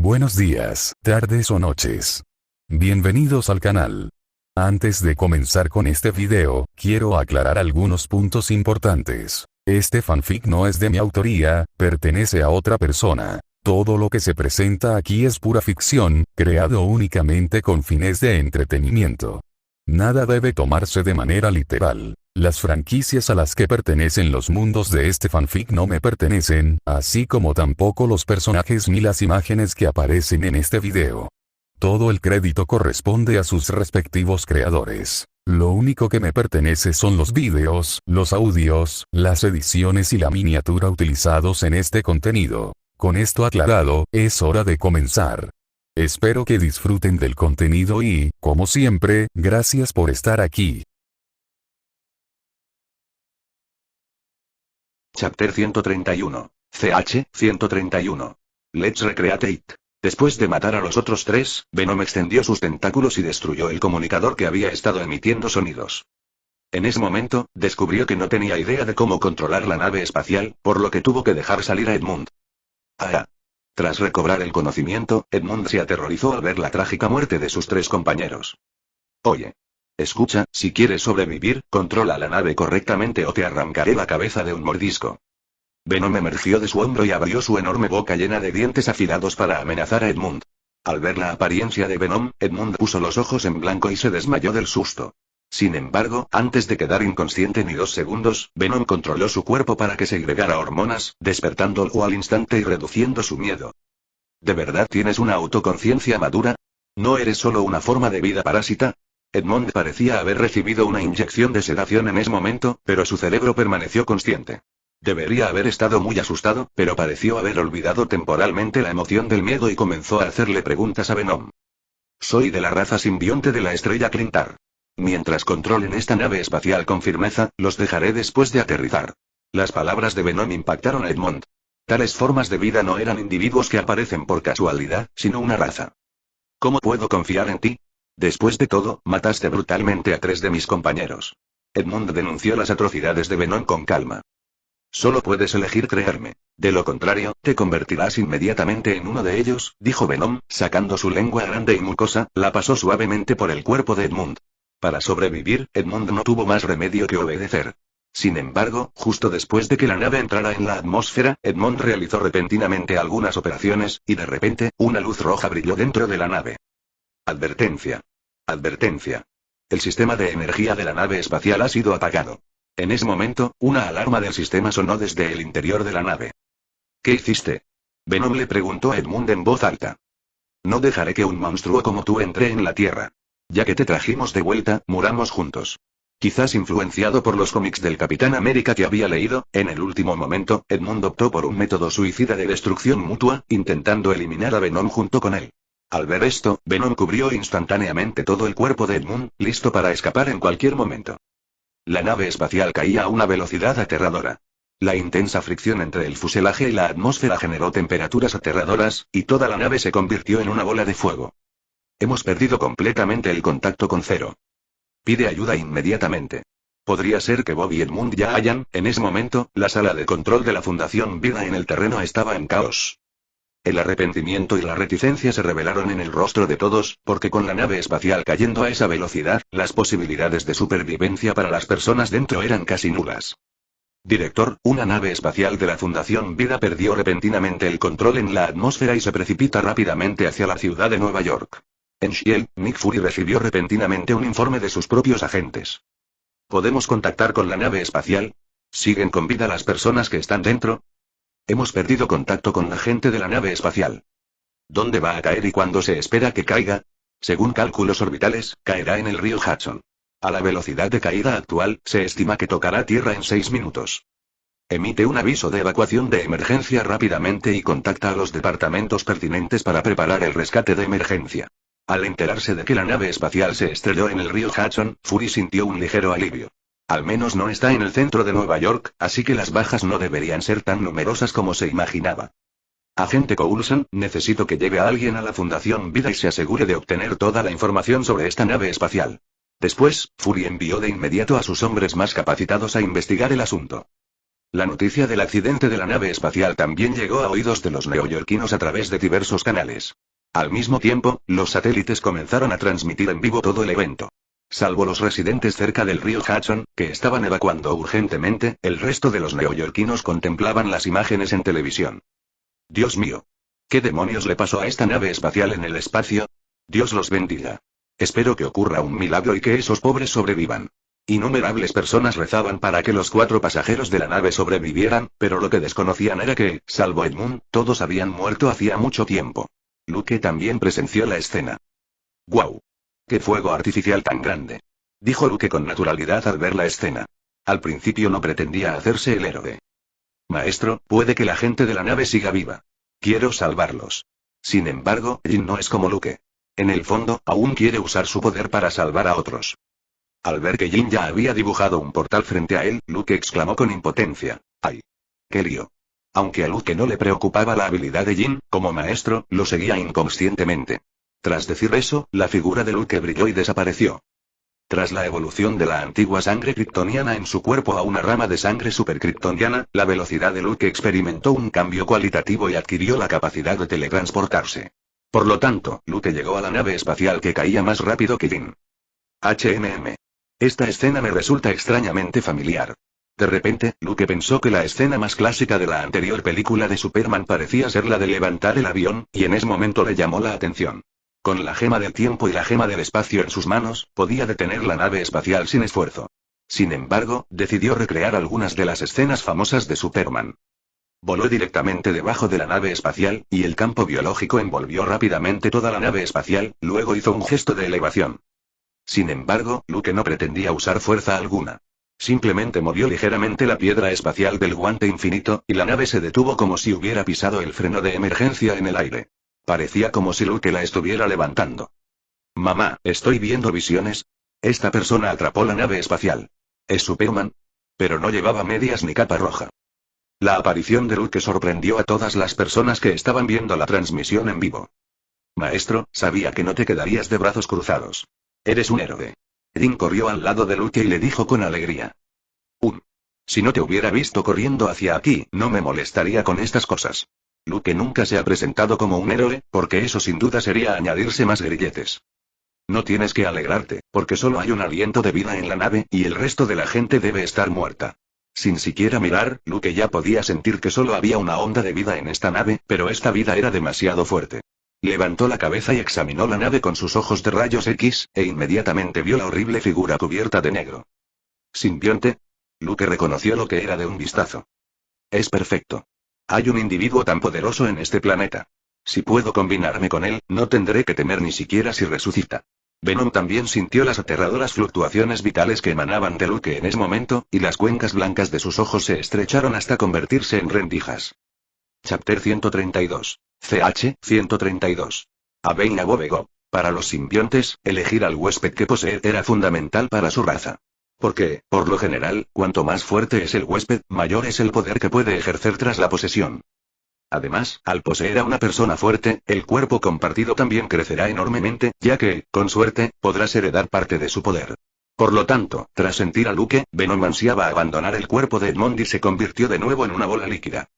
Buenos días, tardes o noches. Bienvenidos al canal. Antes de comenzar con este video, quiero aclarar algunos puntos importantes. Este fanfic no es de mi autoría, pertenece a otra persona. Todo lo que se presenta aquí es pura ficción, creado únicamente con fines de entretenimiento. Nada debe tomarse de manera literal. Las franquicias a las que pertenecen los mundos de este fanfic no me pertenecen, así como tampoco los personajes ni las imágenes que aparecen en este video. Todo el crédito corresponde a sus respectivos creadores. Lo único que me pertenece son los vídeos, los audios, las ediciones y la miniatura utilizados en este contenido. Con esto aclarado, es hora de comenzar. Espero que disfruten del contenido y, como siempre, gracias por estar aquí. Chapter 131. CH 131. Let's recreate it. Después de matar a los otros tres, Venom extendió sus tentáculos y destruyó el comunicador que había estado emitiendo sonidos. En ese momento, descubrió que no tenía idea de cómo controlar la nave espacial, por lo que tuvo que dejar salir a Edmund. Tras recobrar el conocimiento, Edmund se aterrorizó al ver la trágica muerte de sus tres compañeros. Oye. Escucha, si quieres sobrevivir, controla la nave correctamente o te arrancaré la cabeza de un mordisco. Venom emergió de su hombro y abrió su enorme boca llena de dientes afilados para amenazar a Edmund. Al ver la apariencia de Venom, Edmund puso los ojos en blanco y se desmayó del susto. Sin embargo, antes de quedar inconsciente ni 2 segundos, Venom controló su cuerpo para que segregara hormonas, despertándolo al instante y reduciendo su miedo. ¿De verdad tienes una autoconciencia madura? ¿No eres solo una forma de vida parásita? Edmund parecía haber recibido una inyección de sedación en ese momento, pero su cerebro permaneció consciente. Debería haber estado muy asustado, pero pareció haber olvidado temporalmente la emoción del miedo y comenzó a hacerle preguntas a Venom. Soy de la raza simbionte de la estrella Clintar. Mientras controlen esta nave espacial con firmeza, los dejaré después de aterrizar. Las palabras de Venom impactaron a Edmund. Tales formas de vida no eran individuos que aparecen por casualidad, sino una raza. ¿Cómo puedo confiar en ti? Después de todo, mataste brutalmente a 3 de mis compañeros. Edmund denunció las atrocidades de Venom con calma. Solo puedes elegir creerme. De lo contrario, te convertirás inmediatamente en uno de ellos, dijo Venom, sacando su lengua grande y mucosa, la pasó suavemente por el cuerpo de Edmund. Para sobrevivir, Edmund no tuvo más remedio que obedecer. Sin embargo, justo después de que la nave entrara en la atmósfera, Edmund realizó repentinamente algunas operaciones, y de repente, una luz roja brilló dentro de la nave. Advertencia. Advertencia. El sistema de energía de la nave espacial ha sido apagado. En ese momento, una alarma del sistema sonó desde el interior de la nave. ¿Qué hiciste? Venom le preguntó a Edmund en voz alta. No dejaré que un monstruo como tú entre en la Tierra. Ya que te trajimos de vuelta, muramos juntos. Quizás influenciado por los cómics del Capitán América que había leído, en el último momento, Edmund optó por un método suicida de destrucción mutua, intentando eliminar a Venom junto con él. Al ver esto, Venom cubrió instantáneamente todo el cuerpo de Edmund, listo para escapar en cualquier momento. La nave espacial caía a una velocidad aterradora. La intensa fricción entre el fuselaje y la atmósfera generó temperaturas aterradoras, y toda la nave se convirtió en una bola de fuego. Hemos perdido completamente el contacto con Zero. Pide ayuda inmediatamente. Podría ser que Bob y Edmund ya hayan, en ese momento, la sala de control de la Fundación Vida en el terreno estaba en caos. El arrepentimiento y la reticencia se revelaron en el rostro de todos, porque con la nave espacial cayendo a esa velocidad, las posibilidades de supervivencia para las personas dentro eran casi nulas. Director, una nave espacial de la Fundación Vida perdió repentinamente el control en la atmósfera y se precipita rápidamente hacia la ciudad de Nueva York. En Shield, Nick Fury recibió repentinamente un informe de sus propios agentes. ¿Podemos contactar con la nave espacial? ¿Siguen con vida las personas que están dentro? Hemos perdido contacto con la gente de la nave espacial. ¿Dónde va a caer y cuándo se espera que caiga? Según cálculos orbitales, caerá en el río Hudson. A la velocidad de caída actual, se estima que tocará tierra en 6 minutos. Emite un aviso de evacuación de emergencia rápidamente y contacta a los departamentos pertinentes para preparar el rescate de emergencia. Al enterarse de que la nave espacial se estrelló en el río Hudson, Fury sintió un ligero alivio. Al menos no está en el centro de Nueva York, así que las bajas no deberían ser tan numerosas como se imaginaba. Agente Coulson, necesito que lleve a alguien a la Fundación Vida y se asegure de obtener toda la información sobre esta nave espacial. Después, Fury envió de inmediato a sus hombres más capacitados a investigar el asunto. La noticia del accidente de la nave espacial también llegó a oídos de los neoyorquinos a través de diversos canales. Al mismo tiempo, los satélites comenzaron a transmitir en vivo todo el evento. Salvo los residentes cerca del río Hudson, que estaban evacuando urgentemente, el resto de los neoyorquinos contemplaban las imágenes en televisión. Dios mío. ¿Qué demonios le pasó a esta nave espacial en el espacio? Dios los bendiga. Espero que ocurra un milagro y que esos pobres sobrevivan. Innumerables personas rezaban para que los 4 pasajeros de la nave sobrevivieran, pero lo que desconocían era que, salvo Edmund, todos habían muerto hacía mucho tiempo. Luke también presenció la escena. ¡Guau! ¡Qué fuego artificial tan grande! Dijo Luke con naturalidad al ver la escena. Al principio no pretendía hacerse el héroe. Maestro, puede que la gente de la nave siga viva. Quiero salvarlos. Sin embargo, Jin no es como Luke. En el fondo, aún quiere usar su poder para salvar a otros. Al ver que Jin ya había dibujado un portal frente a él, Luke exclamó con impotencia. ¡Ay! ¡Qué lío! Aunque a Luke no le preocupaba la habilidad de Jin, como maestro, lo seguía inconscientemente. Tras decir eso, la figura de Luke brilló y desapareció. Tras la evolución de la antigua sangre kryptoniana en su cuerpo a una rama de sangre superkryptoniana, la velocidad de Luke experimentó un cambio cualitativo y adquirió la capacidad de teletransportarse. Por lo tanto, Luke llegó a la nave espacial que caía más rápido que Jin. Esta escena me resulta extrañamente familiar. De repente, Luke pensó que la escena más clásica de la anterior película de Superman parecía ser la de levantar el avión, y en ese momento le llamó la atención. Con la gema del tiempo y la gema del espacio en sus manos, podía detener la nave espacial sin esfuerzo. Sin embargo, decidió recrear algunas de las escenas famosas de Superman. Voló directamente debajo de la nave espacial, y el campo biológico envolvió rápidamente toda la nave espacial, luego hizo un gesto de elevación. Sin embargo, Luke no pretendía usar fuerza alguna. Simplemente movió ligeramente la piedra espacial del guante infinito, y la nave se detuvo como si hubiera pisado el freno de emergencia en el aire. Parecía como si Luke la estuviera levantando. Mamá, ¿estoy viendo visiones? Esta persona atrapó la nave espacial. ¿Es Superman? Pero no llevaba medias ni capa roja. La aparición de Luke sorprendió a todas las personas que estaban viendo la transmisión en vivo. Maestro, sabía que no te quedarías de brazos cruzados. Eres un héroe. Jin corrió al lado de Luke y le dijo con alegría. Si no te hubiera visto corriendo hacia aquí, no me molestaría con estas cosas. Luke nunca se ha presentado como un héroe, porque eso sin duda sería añadirse más grilletes. No tienes que alegrarte, porque solo hay un aliento de vida en la nave, y el resto de la gente debe estar muerta. Sin siquiera mirar, Luke ya podía sentir que solo había una onda de vida en esta nave, pero esta vida era demasiado fuerte. Levantó la cabeza y examinó la nave con sus ojos de rayos X, e inmediatamente vio la horrible figura cubierta de negro. ¿Simbionte? Luke reconoció lo que era de un vistazo. Es perfecto. Hay un individuo tan poderoso en este planeta. Si puedo combinarme con él, no tendré que temer ni siquiera si resucita. Venom también sintió las aterradoras fluctuaciones vitales que emanaban de Luke en ese momento, y las cuencas blancas de sus ojos se estrecharon hasta convertirse en rendijas. Chapter 132. CH 132. Avein Abovego. Para los simbiontes, elegir al huésped que poseer era fundamental para su raza. Porque, por lo general, cuanto más fuerte es el huésped, mayor es el poder que puede ejercer tras la posesión. Además, al poseer a una persona fuerte, el cuerpo compartido también crecerá enormemente, ya que, con suerte, podrás heredar parte de su poder. Por lo tanto, tras sentir a Luke, Venom ansiaba abandonar el cuerpo de Edmond y se convirtió de nuevo en una bola líquida.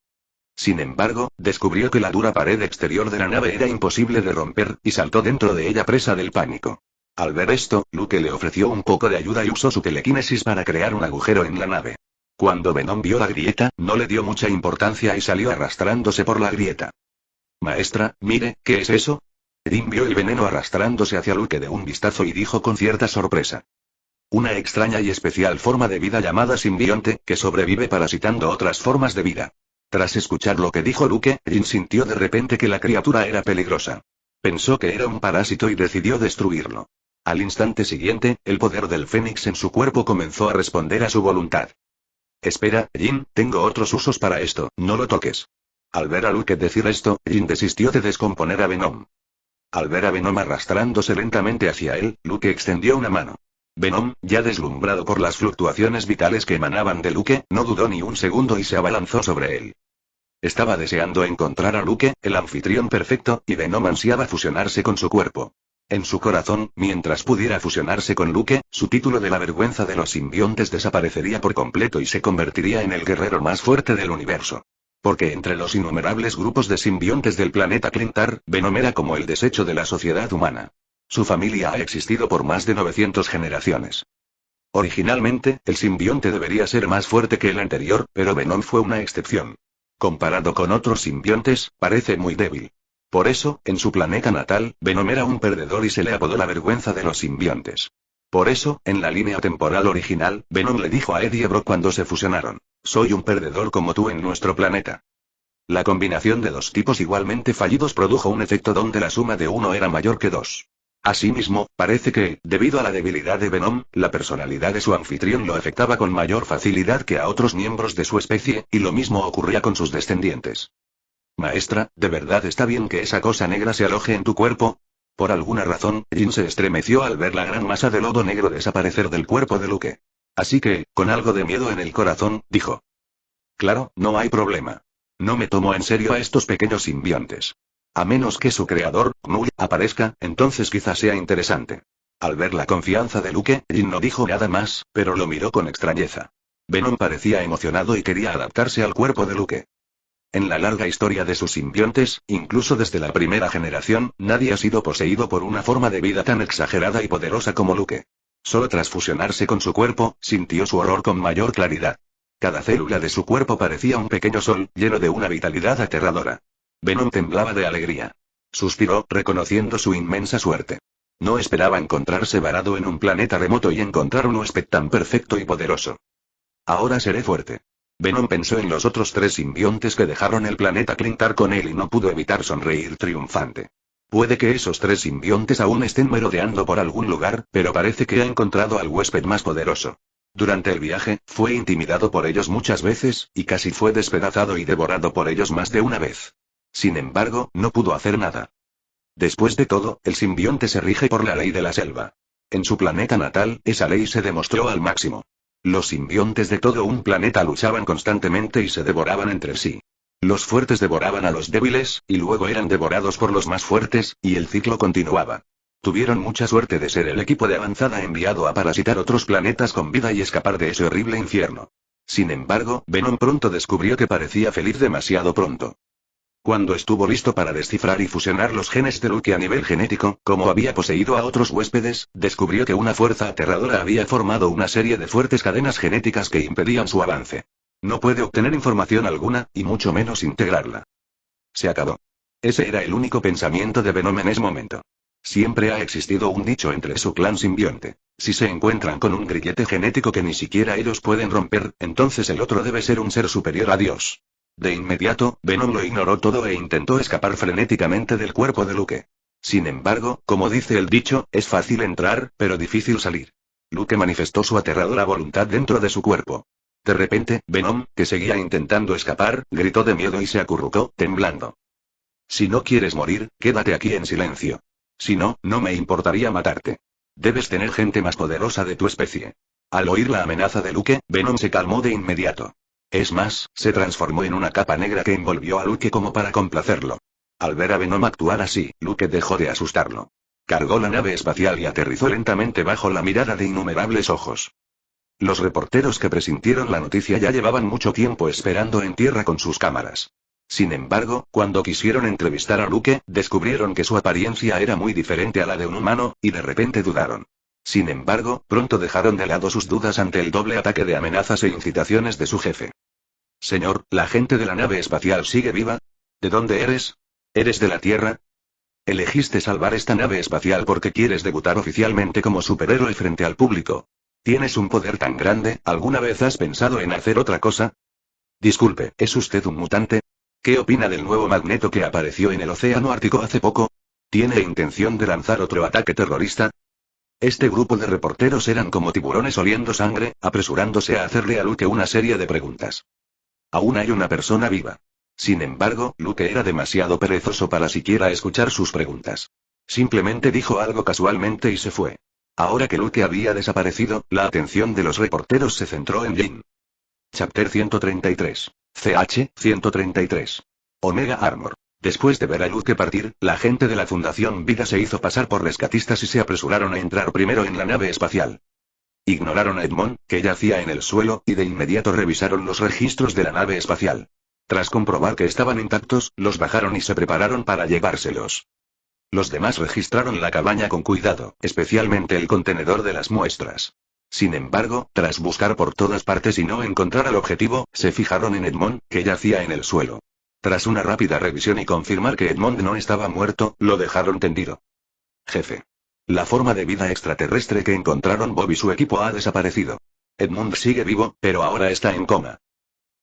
Sin embargo, descubrió que la dura pared exterior de la nave era imposible de romper, y saltó dentro de ella presa del pánico. Al ver esto, Luke le ofreció un poco de ayuda y usó su telequinesis para crear un agujero en la nave. Cuando Venom vio la grieta, no le dio mucha importancia y salió arrastrándose por la grieta. Maestra, mire, ¿qué es eso? Jin vio el veneno arrastrándose hacia Luke de un vistazo y dijo con cierta sorpresa. Una extraña y especial forma de vida llamada simbionte, que sobrevive parasitando otras formas de vida. Tras escuchar lo que dijo Luke, Jin sintió de repente que la criatura era peligrosa. Pensó que era un parásito y decidió destruirlo. Al instante siguiente, el poder del Fénix en su cuerpo comenzó a responder a su voluntad. Espera, Jin, tengo otros usos para esto, no lo toques. Al ver a Luke decir esto, Jin desistió de descomponer a Venom. Al ver a Venom arrastrándose lentamente hacia él, Luke extendió una mano. Venom, ya deslumbrado por las fluctuaciones vitales que emanaban de Luke, no dudó ni un segundo y se abalanzó sobre él. Estaba deseando encontrar a Luke, el anfitrión perfecto, y Venom ansiaba fusionarse con su cuerpo. En su corazón, mientras pudiera fusionarse con Luke, su título de la vergüenza de los simbiontes desaparecería por completo y se convertiría en el guerrero más fuerte del universo. Porque entre los innumerables grupos de simbiontes del planeta Clintar, Venom era como el desecho de la sociedad humana. Su familia ha existido por más de 900 generaciones. Originalmente, el simbionte debería ser más fuerte que el anterior, pero Venom fue una excepción. Comparado con otros simbiontes, parece muy débil. Por eso, en su planeta natal, Venom era un perdedor y se le apodó la vergüenza de los simbiontes. Por eso, en la línea temporal original, Venom le dijo a Eddie Brock cuando se fusionaron: soy un perdedor como tú en nuestro planeta. La combinación de dos tipos igualmente fallidos produjo un efecto donde la suma de uno era mayor que dos. Asimismo, parece que, debido a la debilidad de Venom, la personalidad de su anfitrión lo afectaba con mayor facilidad que a otros miembros de su especie, y lo mismo ocurría con sus descendientes. Maestra, ¿de verdad está bien que esa cosa negra se aloje en tu cuerpo? Por alguna razón, Jin se estremeció al ver la gran masa de lodo negro desaparecer del cuerpo de Luke. Así que, con algo de miedo en el corazón, dijo: claro, no hay problema. No me tomo en serio a estos pequeños simbiontes. A menos que su creador, Knull, aparezca, entonces quizás sea interesante. Al ver la confianza de Luke, Jin no dijo nada más, pero lo miró con extrañeza. Venom parecía emocionado y quería adaptarse al cuerpo de Luke. En la larga historia de sus simbiontes, incluso desde la primera generación, nadie ha sido poseído por una forma de vida tan exagerada y poderosa como Luke. Solo tras fusionarse con su cuerpo, sintió su horror con mayor claridad. Cada célula de su cuerpo parecía un pequeño sol, lleno de una vitalidad aterradora. Venom temblaba de alegría. Suspiró, reconociendo su inmensa suerte. No esperaba encontrarse varado en un planeta remoto y encontrar un huésped tan perfecto y poderoso. Ahora seré fuerte. Venom pensó en los otros tres simbiontes que dejaron el planeta Clintar con él y no pudo evitar sonreír triunfante. Puede que esos tres simbiontes aún estén merodeando por algún lugar, pero parece que ha encontrado al huésped más poderoso. Durante el viaje, fue intimidado por ellos muchas veces, y casi fue despedazado y devorado por ellos más de una vez. Sin embargo, no pudo hacer nada. Después de todo, el simbionte se rige por la ley de la selva. En su planeta natal, esa ley se demostró al máximo. Los simbiontes de todo un planeta luchaban constantemente y se devoraban entre sí. Los fuertes devoraban a los débiles, y luego eran devorados por los más fuertes, y el ciclo continuaba. Tuvieron mucha suerte de ser el equipo de avanzada enviado a parasitar otros planetas con vida y escapar de ese horrible infierno. Sin embargo, Venom pronto descubrió que parecía feliz demasiado pronto. Cuando estuvo listo para descifrar y fusionar los genes de Luke a nivel genético, como había poseído a otros huéspedes, descubrió que una fuerza aterradora había formado una serie de fuertes cadenas genéticas que impedían su avance. No puede obtener información alguna, y mucho menos integrarla. Se acabó. Ese era el único pensamiento de Venom en ese momento. Siempre ha existido un dicho entre su clan simbionte: si se encuentran con un grillete genético que ni siquiera ellos pueden romper, entonces el otro debe ser un ser superior a Dios. De inmediato, Venom lo ignoró todo e intentó escapar frenéticamente del cuerpo de Luke. Sin embargo, como dice el dicho, es fácil entrar, pero difícil salir. Luke manifestó su aterradora voluntad dentro de su cuerpo. De repente, Venom, que seguía intentando escapar, gritó de miedo y se acurrucó, temblando. Si no quieres morir, quédate aquí en silencio. Si no, no me importaría matarte. Debes tener gente más poderosa de tu especie. Al oír la amenaza de Luke, Venom se calmó de inmediato. Es más, se transformó en una capa negra que envolvió a Luke como para complacerlo. Al ver a Venom actuar así, Luke dejó de asustarlo. Cargó la nave espacial y aterrizó lentamente bajo la mirada de innumerables ojos. Los reporteros que presintieron la noticia ya llevaban mucho tiempo esperando en tierra con sus cámaras. Sin embargo, cuando quisieron entrevistar a Luke, descubrieron que su apariencia era muy diferente a la de un humano, y de repente dudaron. Sin embargo, pronto dejaron de lado sus dudas ante el doble ataque de amenazas e incitaciones de su jefe. Señor, ¿la gente de la nave espacial sigue viva? ¿De dónde eres? ¿Eres de la Tierra? Elegiste salvar esta nave espacial porque quieres debutar oficialmente como superhéroe frente al público. ¿Tienes un poder tan grande? ¿Alguna vez has pensado en hacer otra cosa? Disculpe, ¿es usted un mutante? ¿Qué opina del nuevo Magneto que apareció en el Océano Ártico hace poco? ¿Tiene intención de lanzar otro ataque terrorista? Este grupo de reporteros eran como tiburones oliendo sangre, apresurándose a hacerle a Luke una serie de preguntas. Aún hay una persona viva. Sin embargo, Luke era demasiado perezoso para siquiera escuchar sus preguntas. Simplemente dijo algo casualmente y se fue. Ahora que Luke había desaparecido, la atención de los reporteros se centró en Jin. Chapter 133. CH 133. Omega Armor. Después de ver a Luke partir, la gente de la Fundación Vida se hizo pasar por rescatistas y se apresuraron a entrar primero en la nave espacial. Ignoraron a Edmond, que yacía en el suelo, y de inmediato revisaron los registros de la nave espacial. Tras comprobar que estaban intactos, los bajaron y se prepararon para llevárselos. Los demás registraron la cabaña con cuidado, especialmente el contenedor de las muestras. Sin embargo, tras buscar por todas partes y no encontrar al objetivo, se fijaron en Edmond, que yacía en el suelo. Tras una rápida revisión y confirmar que Edmond no estaba muerto, lo dejaron tendido. Jefe. La forma de vida extraterrestre que encontraron Bob y su equipo ha desaparecido. Edmond sigue vivo, pero ahora está en coma.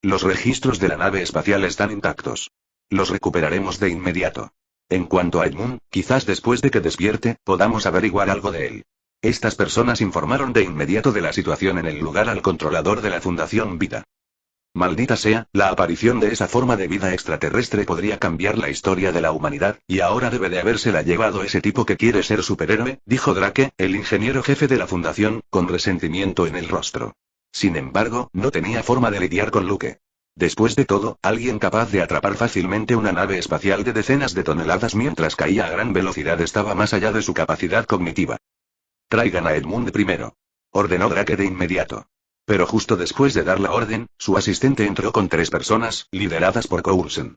Los registros de la nave espacial están intactos. Los recuperaremos de inmediato. En cuanto a Edmund, quizás después de que despierte, podamos averiguar algo de él. Estas personas informaron de inmediato de la situación en el lugar al controlador de la Fundación Vida. Maldita sea, la aparición de esa forma de vida extraterrestre podría cambiar la historia de la humanidad, y ahora debe de habérsela llevado ese tipo que quiere ser superhéroe, dijo Drake, el ingeniero jefe de la Fundación, con resentimiento en el rostro. Sin embargo, no tenía forma de lidiar con Luke. Después de todo, alguien capaz de atrapar fácilmente una nave espacial de decenas de toneladas mientras caía a gran velocidad estaba más allá de su capacidad cognitiva. Traigan a Edmund primero. Ordenó Drake de inmediato. Pero justo después de dar la orden, su asistente entró con 3 personas, lideradas por Coulson.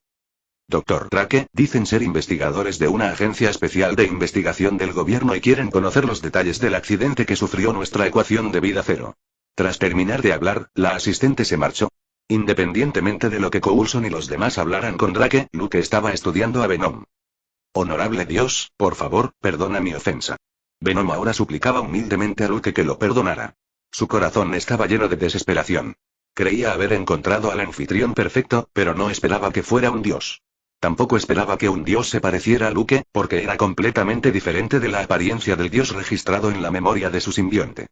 Dr. Drake, dicen ser investigadores de una agencia especial de investigación del gobierno y quieren conocer los detalles del accidente que sufrió nuestra ecuación de vida cero. Tras terminar de hablar, la asistente se marchó. Independientemente de lo que Coulson y los demás hablaran con Drake, Luke estaba estudiando a Venom. Honorable Dios, por favor, perdona mi ofensa. Venom ahora suplicaba humildemente a Luke que lo perdonara. Su corazón estaba lleno de desesperación. Creía haber encontrado al anfitrión perfecto, pero no esperaba que fuera un dios. Tampoco esperaba que un dios se pareciera a Luke, porque era completamente diferente de la apariencia del dios registrado en la memoria de su simbionte.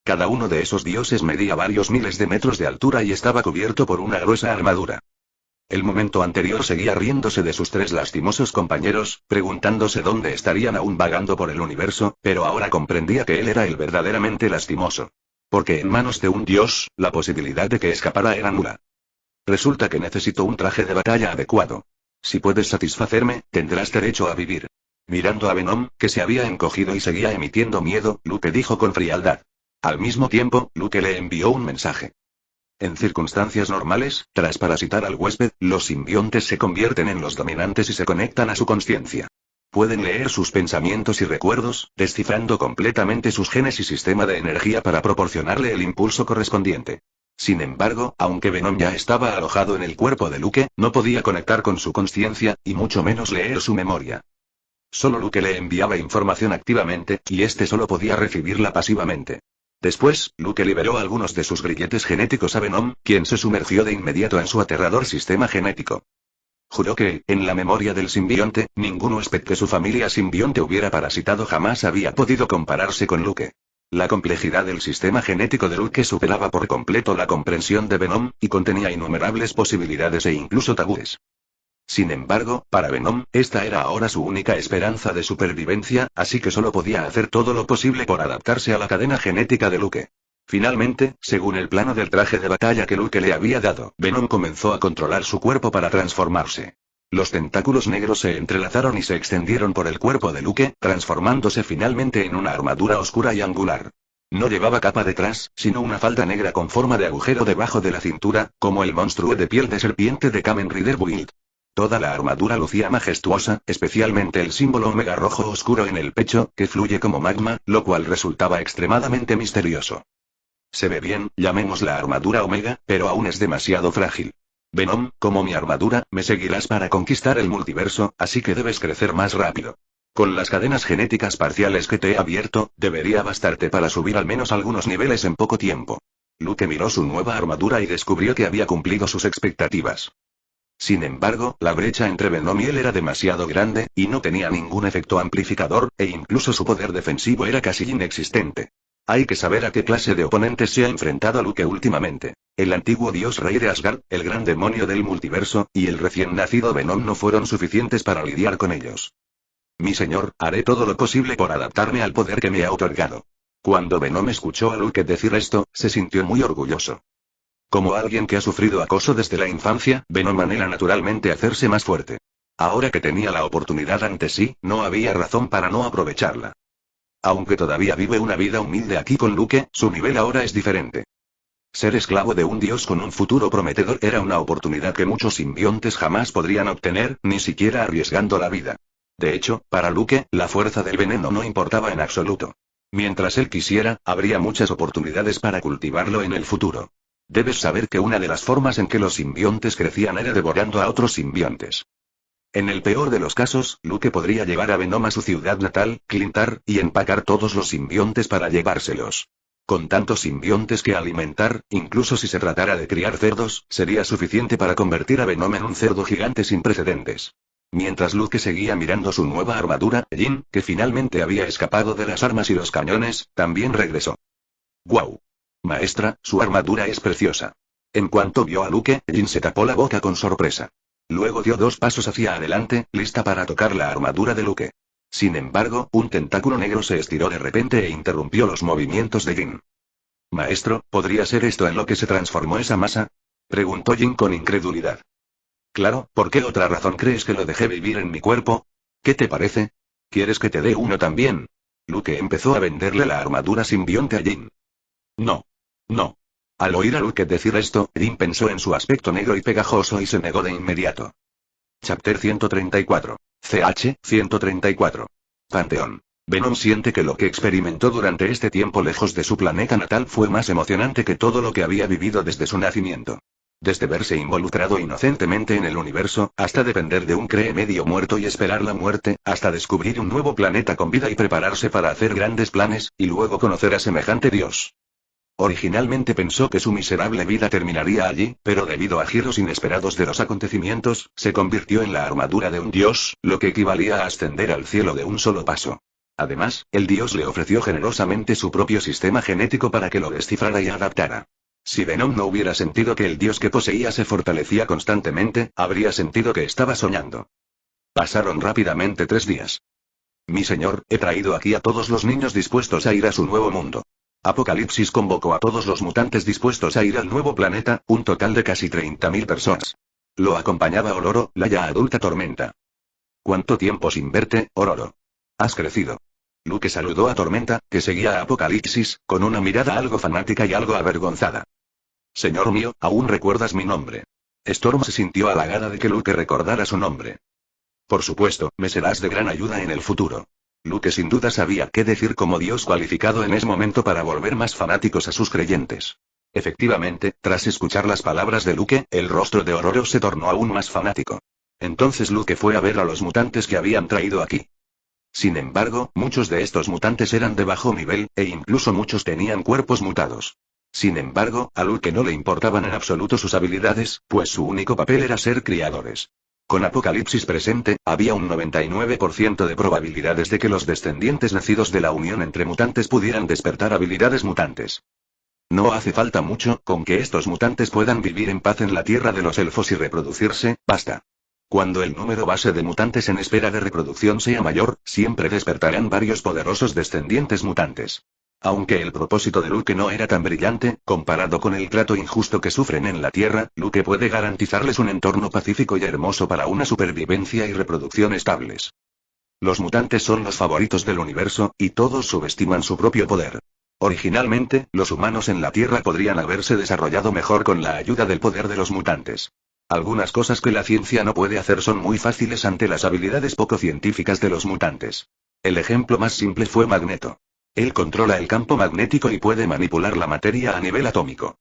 Cada uno de esos dioses medía varios miles de metros de altura y estaba cubierto por una gruesa armadura. El momento anterior seguía riéndose de sus 3 lastimosos compañeros, preguntándose dónde estarían aún vagando por el universo, pero ahora comprendía que él era el verdaderamente lastimoso. Porque en manos de un dios, la posibilidad de que escapara era nula. Resulta que necesito un traje de batalla adecuado. Si puedes satisfacerme, tendrás derecho a vivir. Mirando a Venom, que se había encogido y seguía emitiendo miedo, Luke dijo con frialdad. Al mismo tiempo, Luke le envió un mensaje. En circunstancias normales, tras parasitar al huésped, los simbiontes se convierten en los dominantes y se conectan a su consciencia. Pueden leer sus pensamientos y recuerdos, descifrando completamente sus genes y sistema de energía para proporcionarle el impulso correspondiente. Sin embargo, aunque Venom ya estaba alojado en el cuerpo de Luke, no podía conectar con su consciencia, y mucho menos leer su memoria. Solo Luke le enviaba información activamente, y este solo podía recibirla pasivamente. Después, Luke liberó algunos de sus grilletes genéticos a Venom, quien se sumergió de inmediato en su aterrador sistema genético. Juró que, en la memoria del simbionte, ningún huésped que su familia simbionte hubiera parasitado jamás había podido compararse con Luke. La complejidad del sistema genético de Luke superaba por completo la comprensión de Venom, y contenía innumerables posibilidades e incluso tabúes. Sin embargo, para Venom, esta era ahora su única esperanza de supervivencia, así que solo podía hacer todo lo posible por adaptarse a la cadena genética de Luke. Finalmente, según el plano del traje de batalla que Luke le había dado, Venom comenzó a controlar su cuerpo para transformarse. Los tentáculos negros se entrelazaron y se extendieron por el cuerpo de Luke, transformándose finalmente en una armadura oscura y angular. No llevaba capa detrás, sino una falda negra con forma de agujero debajo de la cintura, como el monstruo de piel de serpiente de Kamen Rider Build. Toda la armadura lucía majestuosa, especialmente el símbolo omega rojo oscuro en el pecho, que fluye como magma, lo cual resultaba extremadamente misterioso. Se ve bien, llamémosla armadura omega, pero aún es demasiado frágil. Venom, como mi armadura, me seguirás para conquistar el multiverso, así que debes crecer más rápido. Con las cadenas genéticas parciales que te he abierto, debería bastarte para subir al menos algunos niveles en poco tiempo. Luke miró su nueva armadura y descubrió que había cumplido sus expectativas. Sin embargo, la brecha entre Venom y él era demasiado grande, y no tenía ningún efecto amplificador, e incluso su poder defensivo era casi inexistente. Hay que saber a qué clase de oponentes se ha enfrentado Luke últimamente. El antiguo dios rey de Asgard, el gran demonio del multiverso, y el recién nacido Venom no fueron suficientes para lidiar con ellos. Mi señor, haré todo lo posible por adaptarme al poder que me ha otorgado. Cuando Venom escuchó a Luke decir esto, se sintió muy orgulloso. Como alguien que ha sufrido acoso desde la infancia, Venom anhela naturalmente hacerse más fuerte. Ahora que tenía la oportunidad ante sí, no había razón para no aprovecharla. Aunque todavía vive una vida humilde aquí con Luke, su nivel ahora es diferente. Ser esclavo de un dios con un futuro prometedor era una oportunidad que muchos simbiontes jamás podrían obtener, ni siquiera arriesgando la vida. De hecho, para Luke, la fuerza del veneno no importaba en absoluto. Mientras él quisiera, habría muchas oportunidades para cultivarlo en el futuro. Debes saber que una de las formas en que los simbiontes crecían era devorando a otros simbiontes. En el peor de los casos, Luke podría llevar a Venom a su ciudad natal, Clintar, y empacar todos los simbiontes para llevárselos. Con tantos simbiontes que alimentar, incluso si se tratara de criar cerdos, sería suficiente para convertir a Venom en un cerdo gigante sin precedentes. Mientras Luke seguía mirando su nueva armadura, Jin, que finalmente había escapado de las armas y los cañones, también regresó. ¡Guau! Maestra, su armadura es preciosa. En cuanto vio a Luke, Jin se tapó la boca con sorpresa. Luego dio 2 pasos hacia adelante, lista para tocar la armadura de Luke. Sin embargo, un tentáculo negro se estiró de repente e interrumpió los movimientos de Jin. Maestro, ¿podría ser esto en lo que se transformó esa masa? Preguntó Jin con incredulidad. Claro, ¿por qué otra razón crees que lo dejé vivir en mi cuerpo? ¿Qué te parece? ¿Quieres que te dé uno también? Luke empezó a venderle la armadura simbionte a Jin. No. No. Al oír a Luke decir esto, Jin pensó en su aspecto negro y pegajoso y se negó de inmediato. Chapter 134. CH 134. Panteón. Venom siente que lo que experimentó durante este tiempo lejos de su planeta natal fue más emocionante que todo lo que había vivido desde su nacimiento. Desde verse involucrado inocentemente en el universo, hasta depender de un Kree medio muerto y esperar la muerte, hasta descubrir un nuevo planeta con vida y prepararse para hacer grandes planes, y luego conocer a semejante dios. Originalmente pensó que su miserable vida terminaría allí, pero debido a giros inesperados de los acontecimientos, se convirtió en la armadura de un dios, lo que equivalía a ascender al cielo de un solo paso. Además, el dios le ofreció generosamente su propio sistema genético para que lo descifrara y adaptara. Si Venom no hubiera sentido que el dios que poseía se fortalecía constantemente, habría sentido que estaba soñando. Pasaron rápidamente 3 días. Mi señor, he traído aquí a todos los niños dispuestos a ir a su nuevo mundo. Apocalipsis convocó a todos los mutantes dispuestos a ir al nuevo planeta, un total de casi 30.000 personas. Lo acompañaba Ororo, la ya adulta Tormenta. ¿Cuánto tiempo sin verte, Ororo? Has crecido. Luke saludó a Tormenta, que seguía a Apocalipsis, con una mirada algo fanática y algo avergonzada. Señor mío, ¿aún recuerdas mi nombre? Storm se sintió halagada de que Luke recordara su nombre. Por supuesto, me serás de gran ayuda en el futuro. Luke sin duda sabía qué decir como dios cualificado en ese momento para volver más fanáticos a sus creyentes. Efectivamente, tras escuchar las palabras de Luke, el rostro de Ororo se tornó aún más fanático. Entonces Luke fue a ver a los mutantes que habían traído aquí. Sin embargo, muchos de estos mutantes eran de bajo nivel, e incluso muchos tenían cuerpos mutados. Sin embargo, a Luke no le importaban en absoluto sus habilidades, pues su único papel era ser criadores. Con Apocalipsis presente, había un 99% de probabilidades de que los descendientes nacidos de la unión entre mutantes pudieran despertar habilidades mutantes. No hace falta mucho, con que estos mutantes puedan vivir en paz en la tierra de los elfos y reproducirse, basta. Cuando el número base de mutantes en espera de reproducción sea mayor, siempre despertarán varios poderosos descendientes mutantes. Aunque el propósito de Luke no era tan brillante, comparado con el trato injusto que sufren en la Tierra, Luke puede garantizarles un entorno pacífico y hermoso para una supervivencia y reproducción estables. Los mutantes son los favoritos del universo, y todos subestiman su propio poder. Originalmente, los humanos en la Tierra podrían haberse desarrollado mejor con la ayuda del poder de los mutantes. Algunas cosas que la ciencia no puede hacer son muy fáciles ante las habilidades poco científicas de los mutantes. El ejemplo más simple fue Magneto. Él controla el campo magnético y puede manipular la materia a nivel atómico.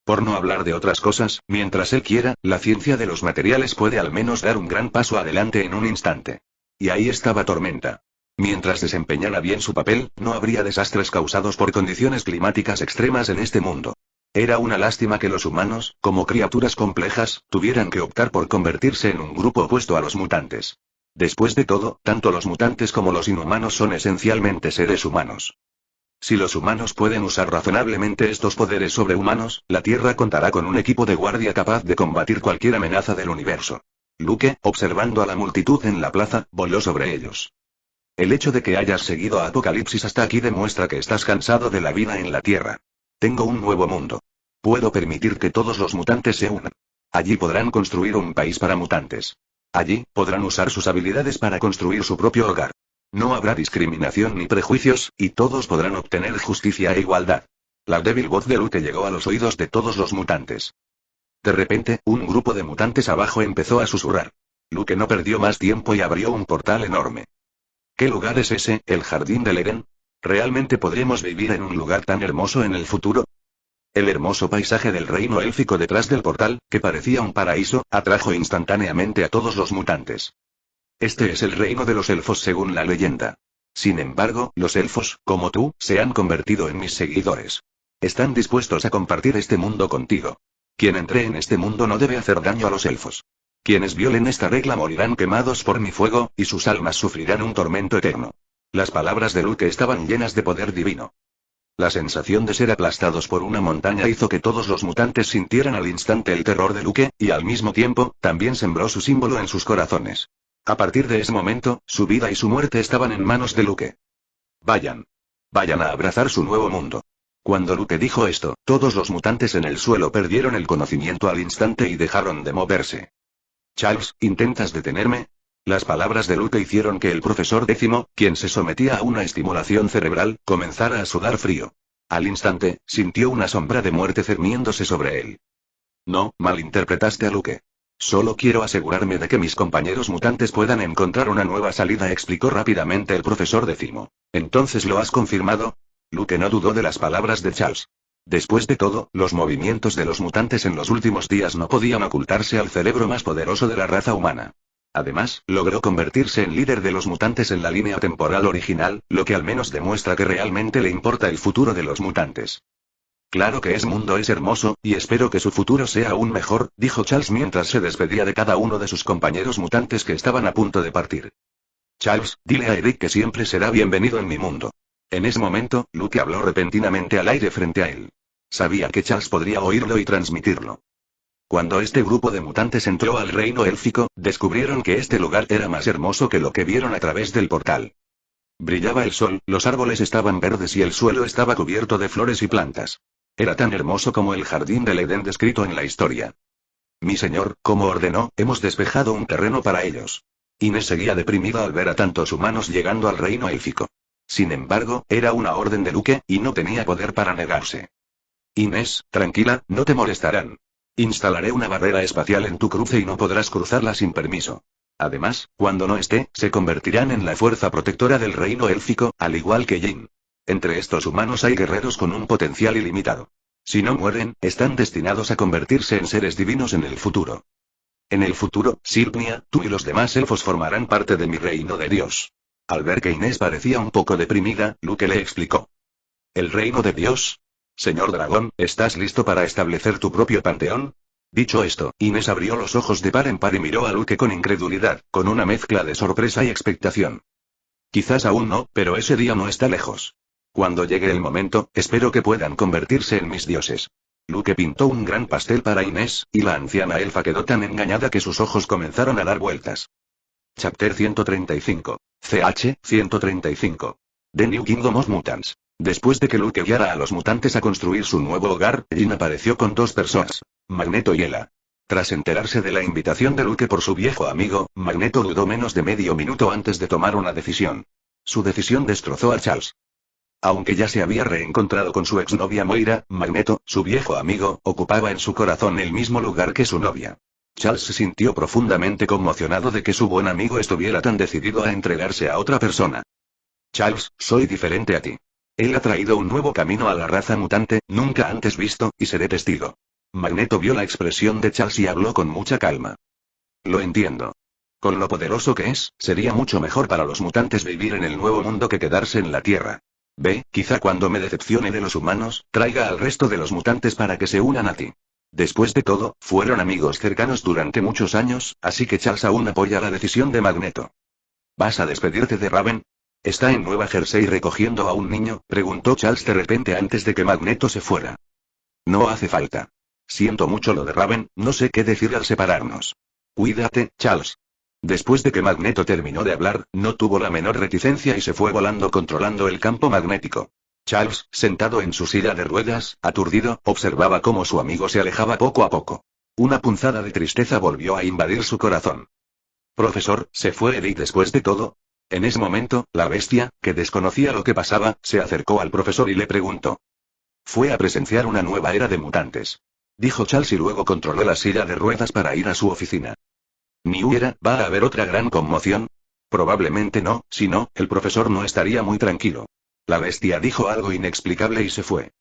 Por no hablar de otras cosas, mientras él quiera, la ciencia de los materiales puede al menos dar un gran paso adelante en un instante. Y ahí estaba Tormenta. Mientras desempeñara bien su papel, no habría desastres causados por condiciones climáticas extremas en este mundo. Era una lástima que los humanos, como criaturas complejas, tuvieran que optar por convertirse en un grupo opuesto a los mutantes. Después de todo, tanto los mutantes como los inhumanos son esencialmente seres humanos. Si los humanos pueden usar razonablemente estos poderes sobrehumanos, la Tierra contará con un equipo de guardia capaz de combatir cualquier amenaza del universo. Luke, observando a la multitud en la plaza, voló sobre ellos. El hecho de que hayas seguido a Apocalipsis hasta aquí demuestra que estás cansado de la vida en la Tierra. Tengo un nuevo mundo. Puedo permitir que todos los mutantes se unan. Allí podrán construir un país para mutantes. Allí, podrán usar sus habilidades para construir su propio hogar. No habrá discriminación ni prejuicios, y todos podrán obtener justicia e igualdad. La débil voz de Luke llegó a los oídos de todos los mutantes. De repente, un grupo de mutantes abajo empezó a susurrar. Luke no perdió más tiempo y abrió un portal enorme. ¿Qué lugar es ese, el jardín del Edén? ¿Realmente podremos vivir en un lugar tan hermoso en el futuro? El hermoso paisaje del reino élfico detrás del portal, que parecía un paraíso, atrajo instantáneamente a todos los mutantes. Este es el reino de los elfos según la leyenda. Sin embargo, los elfos, como tú, se han convertido en mis seguidores. Están dispuestos a compartir este mundo contigo. Quien entre en este mundo no debe hacer daño a los elfos. Quienes violen esta regla morirán quemados por mi fuego, y sus almas sufrirán un tormento eterno. Las palabras de Luke estaban llenas de poder divino. La sensación de ser aplastados por una montaña hizo que todos los mutantes sintieran al instante el terror de Luke, y al mismo tiempo, también sembró su símbolo en sus corazones. A partir de ese momento, su vida y su muerte estaban en manos de Luke. Vayan. Vayan a abrazar su nuevo mundo. Cuando Luke dijo esto, todos los mutantes en el suelo perdieron el conocimiento al instante y dejaron de moverse. Charles, ¿intentas detenerme? Las palabras de Luke hicieron que el profesor 10, quien se sometía a una estimulación cerebral, comenzara a sudar frío. Al instante, sintió una sombra de muerte cerniéndose sobre él. No, malinterpretaste a Luke. Solo quiero asegurarme de que mis compañeros mutantes puedan encontrar una nueva salida, explicó rápidamente el profesor 10. ¿Entonces lo has confirmado? Luke no dudó de las palabras de Charles. Después de todo, los movimientos de los mutantes en los últimos días no podían ocultarse al cerebro más poderoso de la raza humana. Además, logró convertirse en líder de los mutantes en la línea temporal original, lo que al menos demuestra que realmente le importa el futuro de los mutantes. Claro que ese mundo es hermoso, y espero que su futuro sea aún mejor, dijo Charles mientras se despedía de cada uno de sus compañeros mutantes que estaban a punto de partir. Charles, dile a Eric que siempre será bienvenido en mi mundo. En ese momento, Luke habló repentinamente al aire frente a él. Sabía que Charles podría oírlo y transmitirlo. Cuando este grupo de mutantes entró al reino élfico, descubrieron que este lugar era más hermoso que lo que vieron a través del portal. Brillaba el sol, los árboles estaban verdes y el suelo estaba cubierto de flores y plantas. Era tan hermoso como el jardín del Edén descrito en la historia. Mi señor, como ordenó, hemos despejado un terreno para ellos. Inés seguía deprimida al ver a tantos humanos llegando al reino élfico. Sin embargo, era una orden de Luke, y no tenía poder para negarse. Inés, tranquila, no te molestarán. Instalaré una barrera espacial en tu cruce y no podrás cruzarla sin permiso. Además, cuando no esté, se convertirán en la fuerza protectora del reino élfico, al igual que Jin. Entre estos humanos hay guerreros con un potencial ilimitado. Si no mueren, están destinados a convertirse en seres divinos en el futuro. En el futuro, Sylvia, tú y los demás elfos formarán parte de mi reino de Dios. Al ver que Inés parecía un poco deprimida, Luke le explicó. ¿El reino de Dios? Señor dragón, ¿estás listo para establecer tu propio panteón? Dicho esto, Inés abrió los ojos de par en par y miró a Luke con incredulidad, con una mezcla de sorpresa y expectación. Quizás aún no, pero ese día no está lejos. Cuando llegue el momento, espero que puedan convertirse en mis dioses. Luke pintó un gran pastel para Inés, y la anciana elfa quedó tan engañada que sus ojos comenzaron a dar vueltas. Chapter 135. CH 135. The New Kingdom of Mutants. Después de que Luke guiara a los mutantes a construir su nuevo hogar, Jin apareció con dos personas, Magneto y Ela. Tras enterarse de la invitación de Luke por su viejo amigo, Magneto dudó menos de medio minuto antes de tomar una decisión. Su decisión destrozó a Charles. Aunque ya se había reencontrado con su exnovia Moira, Magneto, su viejo amigo, ocupaba en su corazón el mismo lugar que su novia. Charles se sintió profundamente conmocionado de que su buen amigo estuviera tan decidido a entregarse a otra persona. Charles, soy diferente a ti. Él ha traído un nuevo camino a la raza mutante, nunca antes visto, y seré testigo. Magneto vio la expresión de Charles y habló con mucha calma. Lo entiendo. Con lo poderoso que es, sería mucho mejor para los mutantes vivir en el nuevo mundo que quedarse en la Tierra. Ve, quizá cuando me decepcione de los humanos, traiga al resto de los mutantes para que se unan a ti. Después de todo, fueron amigos cercanos durante muchos años, así que Charles aún apoya la decisión de Magneto. ¿Vas a despedirte de Raven? ¿Está en Nueva Jersey recogiendo a un niño?, preguntó Charles de repente antes de que Magneto se fuera. No hace falta. Siento mucho lo de Raven, no sé qué decir al separarnos. Cuídate, Charles. Después de que Magneto terminó de hablar, no tuvo la menor reticencia y se fue volando controlando el campo magnético. Charles, sentado en su silla de ruedas, aturdido, observaba cómo su amigo se alejaba poco a poco. Una punzada de tristeza volvió a invadir su corazón. Profesor, ¿se fue Eric después de todo? En ese momento, la bestia, que desconocía lo que pasaba, se acercó al profesor y le preguntó. Fue a presenciar una nueva era de mutantes. Dijo Charles y luego controló la silla de ruedas para ir a su oficina. ¿Ni hubiera, va a haber otra gran conmoción? Probablemente no, si no, el profesor no estaría muy tranquilo. La bestia dijo algo inexplicable y se fue.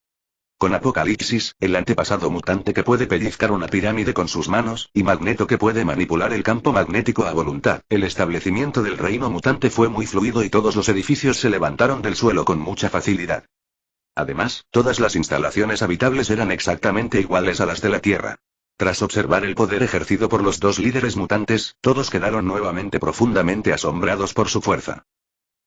Con Apocalipsis, el antepasado mutante que puede pellizcar una pirámide con sus manos, y Magneto que puede manipular el campo magnético a voluntad, el establecimiento del reino mutante fue muy fluido y todos los edificios se levantaron del suelo con mucha facilidad. Además, todas las instalaciones habitables eran exactamente iguales a las de la Tierra. Tras observar el poder ejercido por los dos líderes mutantes, todos quedaron nuevamente profundamente asombrados por su fuerza.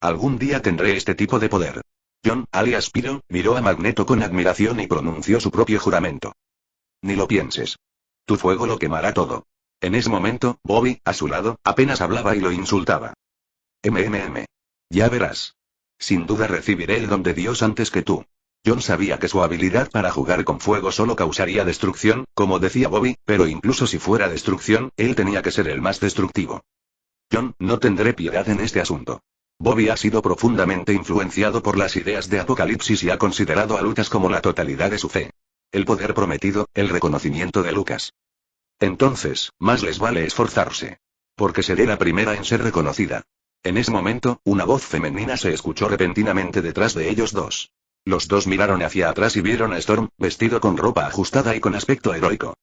Algún día tendré este tipo de poder. John, alias Pyro, miró a Magneto con admiración y pronunció su propio juramento. Ni lo pienses. Tu fuego lo quemará todo. En ese momento, Bobby, a su lado, apenas hablaba y lo insultaba. Ya verás. Sin duda recibiré el don de Dios antes que tú. John sabía que su habilidad para jugar con fuego solo causaría destrucción, como decía Bobby, pero incluso si fuera destrucción, él tenía que ser el más destructivo. John, no tendré piedad en este asunto. Bobby ha sido profundamente influenciado por las ideas de Apocalipsis y ha considerado a Lucas como la totalidad de su fe. El poder prometido, el reconocimiento de Lucas. Entonces, más les vale esforzarse. Porque seré la primera en ser reconocida. En ese momento, una voz femenina se escuchó repentinamente detrás de ellos dos. Los dos miraron hacia atrás y vieron a Storm, vestido con ropa ajustada y con aspecto heroico.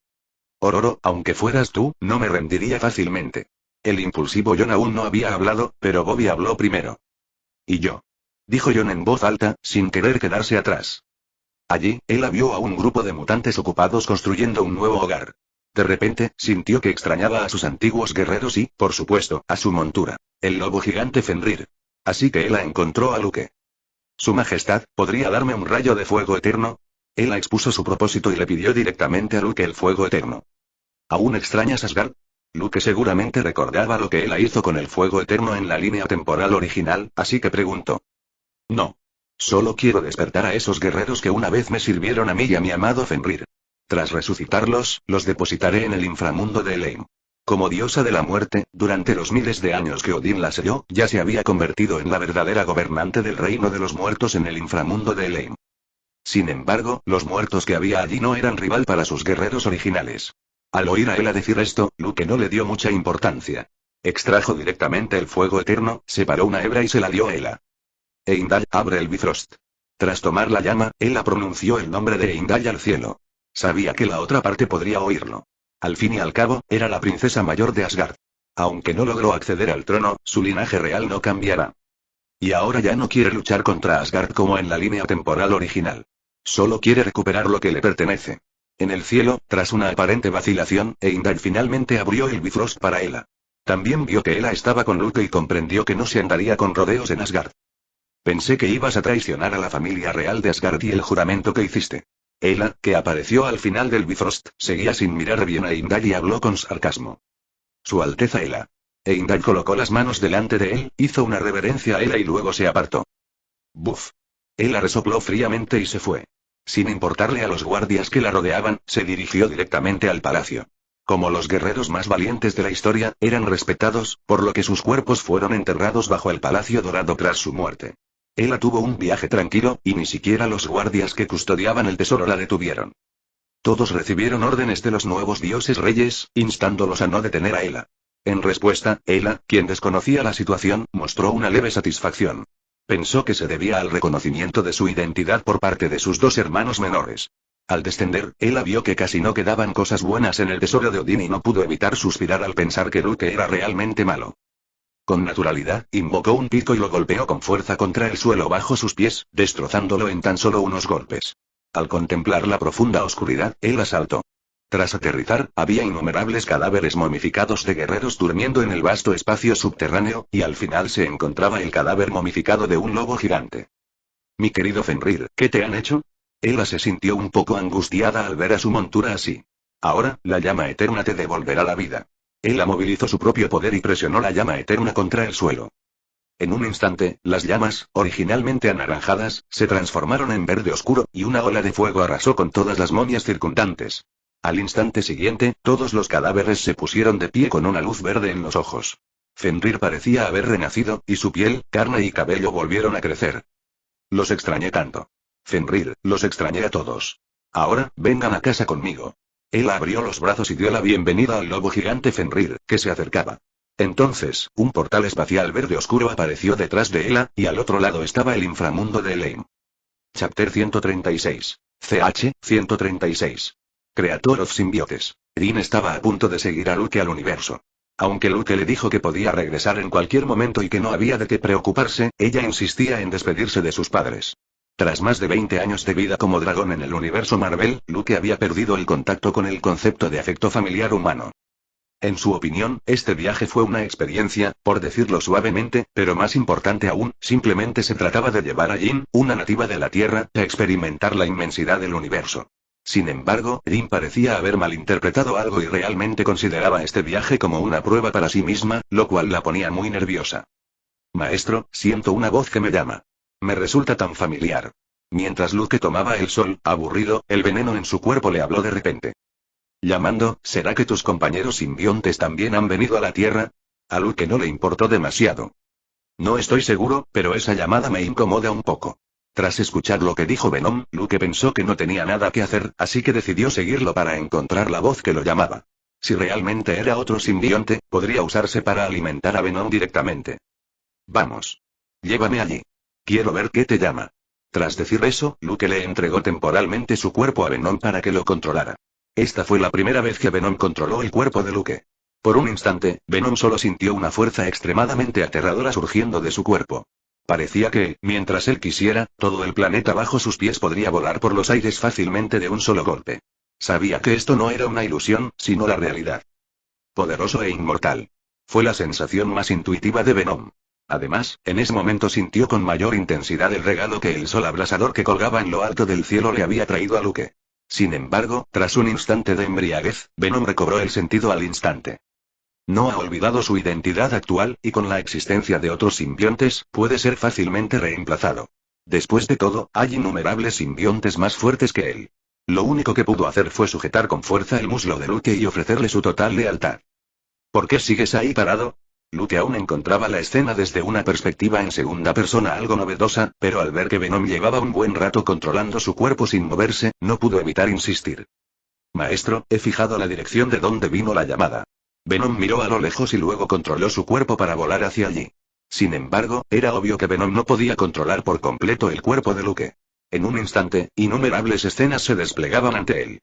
Ororo, aunque fueras tú, no me rendiría fácilmente. El impulsivo John aún no había hablado, pero Bobby habló primero. ¿Y yo? Dijo John en voz alta, sin querer quedarse atrás. Allí, él vio a un grupo de mutantes ocupados construyendo un nuevo hogar. De repente, sintió que extrañaba a sus antiguos guerreros y, por supuesto, a su montura, el lobo gigante Fenrir. Así que él encontró a Luke. Su Majestad, ¿podría darme un rayo de fuego eterno? Él expuso su propósito y le pidió directamente a Luke el fuego eterno. ¿Aún extrañas Asgard? Luke seguramente recordaba lo que él hizo con el fuego eterno en la línea temporal original, así que preguntó. No. Solo quiero despertar a esos guerreros que una vez me sirvieron a mí y a mi amado Fenrir. Tras resucitarlos, los depositaré en el inframundo de Elheim. Como diosa de la muerte, durante los miles de años que Odín la selló, ya se había convertido en la verdadera gobernante del reino de los muertos en el inframundo de Elheim. Sin embargo, los muertos que había allí no eran rival para sus guerreros originales. Al oír a Ela decir esto, Luke no le dio mucha importancia. Extrajo directamente el fuego eterno, separó una hebra y se la dio a Ela. Heimdall, abre el Bifrost. Tras tomar la llama, Ela pronunció el nombre de Heimdall al cielo. Sabía que la otra parte podría oírlo. Al fin y al cabo, era la princesa mayor de Asgard. Aunque no logró acceder al trono, su linaje real no cambiará. Y ahora ya no quiere luchar contra Asgard como en la línea temporal original. Solo quiere recuperar lo que le pertenece. En el cielo, tras una aparente vacilación, Heimdall finalmente abrió el Bifrost para Ela. También vio que Ela estaba con Luke y comprendió que no se andaría con rodeos en Asgard. Pensé que ibas a traicionar a la familia real de Asgard y el juramento que hiciste. Ela, que apareció al final del Bifrost, seguía sin mirar bien a Heimdall y habló con sarcasmo. Su Alteza Ela. Heimdall colocó las manos delante de él, hizo una reverencia a Ela y luego se apartó. Buf. Ela resopló fríamente y se fue. Sin importarle a los guardias que la rodeaban, se dirigió directamente al palacio. Como los guerreros más valientes de la historia, eran respetados, por lo que sus cuerpos fueron enterrados bajo el Palacio Dorado tras su muerte. Ela tuvo un viaje tranquilo, y ni siquiera los guardias que custodiaban el tesoro la detuvieron. Todos recibieron órdenes de los nuevos dioses reyes, instándolos a no detener a Ela. En respuesta, Ela, quien desconocía la situación, mostró una leve satisfacción. Pensó que se debía al reconocimiento de su identidad por parte de sus dos hermanos menores. Al descender, Ela vio que casi no quedaban cosas buenas en el tesoro de Odín y no pudo evitar suspirar al pensar que Luke era realmente malo. Con naturalidad, invocó un pico y lo golpeó con fuerza contra el suelo bajo sus pies, destrozándolo en tan solo unos golpes. Al contemplar la profunda oscuridad, Ela saltó. Tras aterrizar, había innumerables cadáveres momificados de guerreros durmiendo en el vasto espacio subterráneo, y al final se encontraba el cadáver momificado de un lobo gigante. Mi querido Fenrir, ¿qué te han hecho? Ela se sintió un poco angustiada al ver a su montura así. Ahora, la llama eterna te devolverá la vida. Ela movilizó su propio poder y presionó la llama eterna contra el suelo. En un instante, las llamas, originalmente anaranjadas, se transformaron en verde oscuro, y una ola de fuego arrasó con todas las momias circundantes. Al instante siguiente, todos los cadáveres se pusieron de pie con una luz verde en los ojos. Fenrir parecía haber renacido, y su piel, carne y cabello volvieron a crecer. Los extrañé tanto. Fenrir, los extrañé a todos. Ahora, vengan a casa conmigo. Él abrió los brazos y dio la bienvenida al lobo gigante Fenrir, que se acercaba. Entonces, un portal espacial verde oscuro apareció detrás de Ela, y al otro lado estaba el inframundo de Elaine. Chapter 136. CH 136. Creator of Symbiotes. Dean estaba a punto de seguir a Luke al universo. Aunque Luke le dijo que podía regresar en cualquier momento y que no había de qué preocuparse, ella insistía en despedirse de sus padres. Tras más de 20 años de vida como dragón en el universo Marvel, Luke había perdido el contacto con el concepto de afecto familiar humano. En su opinión, este viaje fue una experiencia, por decirlo suavemente, pero más importante aún, simplemente se trataba de llevar a Jean, una nativa de la Tierra, a experimentar la inmensidad del universo. Sin embargo, Jean parecía haber malinterpretado algo y realmente consideraba este viaje como una prueba para sí misma, lo cual la ponía muy nerviosa. Maestro, siento una voz que me llama. Me resulta tan familiar. Mientras Luke tomaba el sol, aburrido, el veneno en su cuerpo le habló de repente. Llamando, ¿será que tus compañeros simbiontes también han venido a la Tierra? A Luke no le importó demasiado. No estoy seguro, pero esa llamada me incomoda un poco. Tras escuchar lo que dijo Venom, Luke pensó que no tenía nada que hacer, así que decidió seguirlo para encontrar la voz que lo llamaba. Si realmente era otro simbionte, podría usarse para alimentar a Venom directamente. Vamos. Llévame allí. Quiero ver qué te llama. Tras decir eso, Luke le entregó temporalmente su cuerpo a Venom para que lo controlara. Esta fue la primera vez que Venom controló el cuerpo de Luke. Por un instante, Venom solo sintió una fuerza extremadamente aterradora surgiendo de su cuerpo. Parecía que, mientras él quisiera, todo el planeta bajo sus pies podría volar por los aires fácilmente de un solo golpe. Sabía que esto no era una ilusión, sino la realidad. Poderoso e inmortal. Fue la sensación más intuitiva de Venom. Además, en ese momento sintió con mayor intensidad el regalo que el sol abrasador que colgaba en lo alto del cielo le había traído a Luke. Sin embargo, tras un instante de embriaguez, Venom recobró el sentido al instante. No ha olvidado su identidad actual, y con la existencia de otros simbiontes, puede ser fácilmente reemplazado. Después de todo, hay innumerables simbiontes más fuertes que él. Lo único que pudo hacer fue sujetar con fuerza el muslo de Luke y ofrecerle su total lealtad. ¿Por qué sigues ahí parado? Luke aún encontraba la escena desde una perspectiva en segunda persona algo novedosa, pero al ver que Venom llevaba un buen rato controlando su cuerpo sin moverse, no pudo evitar insistir. Maestro, he fijado la dirección de donde vino la llamada. Venom miró a lo lejos y luego controló su cuerpo para volar hacia allí. Sin embargo, era obvio que Venom no podía controlar por completo el cuerpo de Luke. En un instante, innumerables escenas se desplegaban ante él.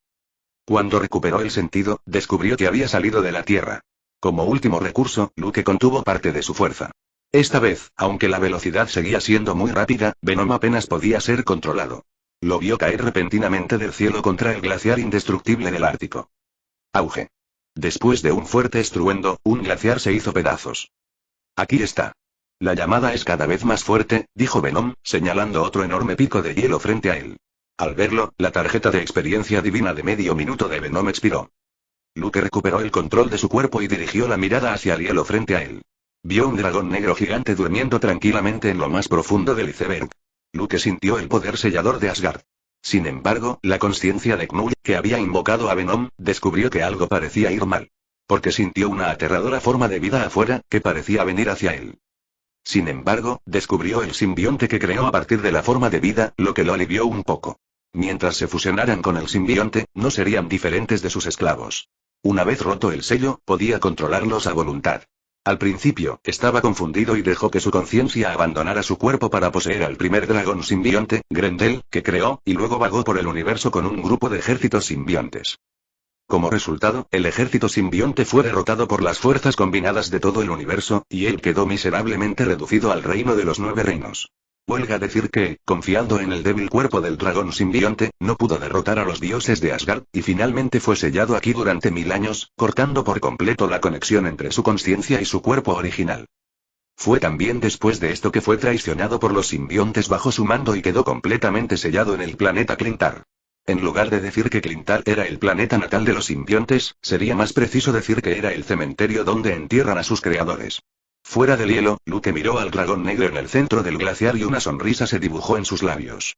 Cuando recuperó el sentido, descubrió que había salido de la Tierra. Como último recurso, Luke contuvo parte de su fuerza. Esta vez, aunque la velocidad seguía siendo muy rápida, Venom apenas podía ser controlado. Lo vio caer repentinamente del cielo contra el glaciar indestructible del Ártico. Auge. Después de un fuerte estruendo, un glaciar se hizo pedazos. Aquí está. La llamada es cada vez más fuerte, dijo Venom, señalando otro enorme pico de hielo frente a él. Al verlo, la tarjeta de experiencia divina de medio minuto de Venom expiró. Luke recuperó el control de su cuerpo y dirigió la mirada hacia el hielo frente a él. Vio un dragón negro gigante durmiendo tranquilamente en lo más profundo del iceberg. Luke sintió el poder sellador de Asgard. Sin embargo, la conciencia de Knull, que había invocado a Venom, descubrió que algo parecía ir mal. Porque sintió una aterradora forma de vida afuera, que parecía venir hacia él. Sin embargo, descubrió el simbionte que creó a partir de la forma de vida, lo que lo alivió un poco. Mientras se fusionaran con el simbionte, no serían diferentes de sus esclavos. Una vez roto el sello, podía controlarlos a voluntad. Al principio, estaba confundido y dejó que su conciencia abandonara su cuerpo para poseer al primer dragón simbionte, Grendel, que creó, y luego vagó por el universo con un grupo de ejércitos simbiontes. Como resultado, el ejército simbionte fue derrotado por las fuerzas combinadas de todo el universo, y él quedó miserablemente reducido al reino de los 9 reinos. Huelga decir que, confiando en el débil cuerpo del dragón simbionte, no pudo derrotar a los dioses de Asgard, y finalmente fue sellado aquí durante 1000 años, cortando por completo la conexión entre su conciencia y su cuerpo original. Fue también después de esto que fue traicionado por los simbiontes bajo su mando y quedó completamente sellado en el planeta Clintar. En lugar de decir que Clintar era el planeta natal de los simbiontes, sería más preciso decir que era el cementerio donde entierran a sus creadores. Fuera del hielo, Luke miró al dragón negro en el centro del glaciar y una sonrisa se dibujó en sus labios.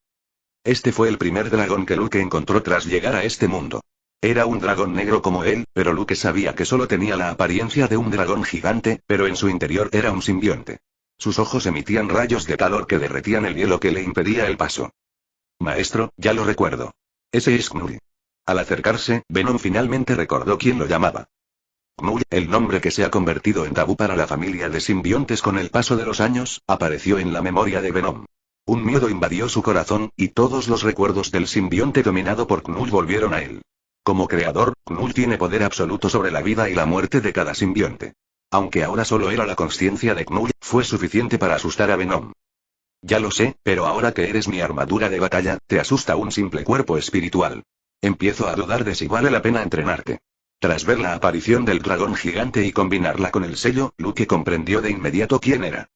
Este fue el primer dragón que Luke encontró tras llegar a este mundo. Era un dragón negro como él, pero Luke sabía que solo tenía la apariencia de un dragón gigante, pero en su interior era un simbionte. Sus ojos emitían rayos de calor que derretían el hielo que le impedía el paso. Maestro, ya lo recuerdo. Ese es Knull. Al acercarse, Venom finalmente recordó quién lo llamaba. Knull, el nombre que se ha convertido en tabú para la familia de simbiontes con el paso de los años, apareció en la memoria de Venom. Un miedo invadió su corazón, y todos los recuerdos del simbionte dominado por Knull volvieron a él. Como creador, Knull tiene poder absoluto sobre la vida y la muerte de cada simbionte. Aunque ahora solo era la consciencia de Knull, fue suficiente para asustar a Venom. Ya lo sé, pero ahora que eres mi armadura de batalla, te asusta un simple cuerpo espiritual. Empiezo a dudar de si vale la pena entrenarte. Tras ver la aparición del dragón gigante y combinarla con el sello, Luke comprendió de inmediato quién era.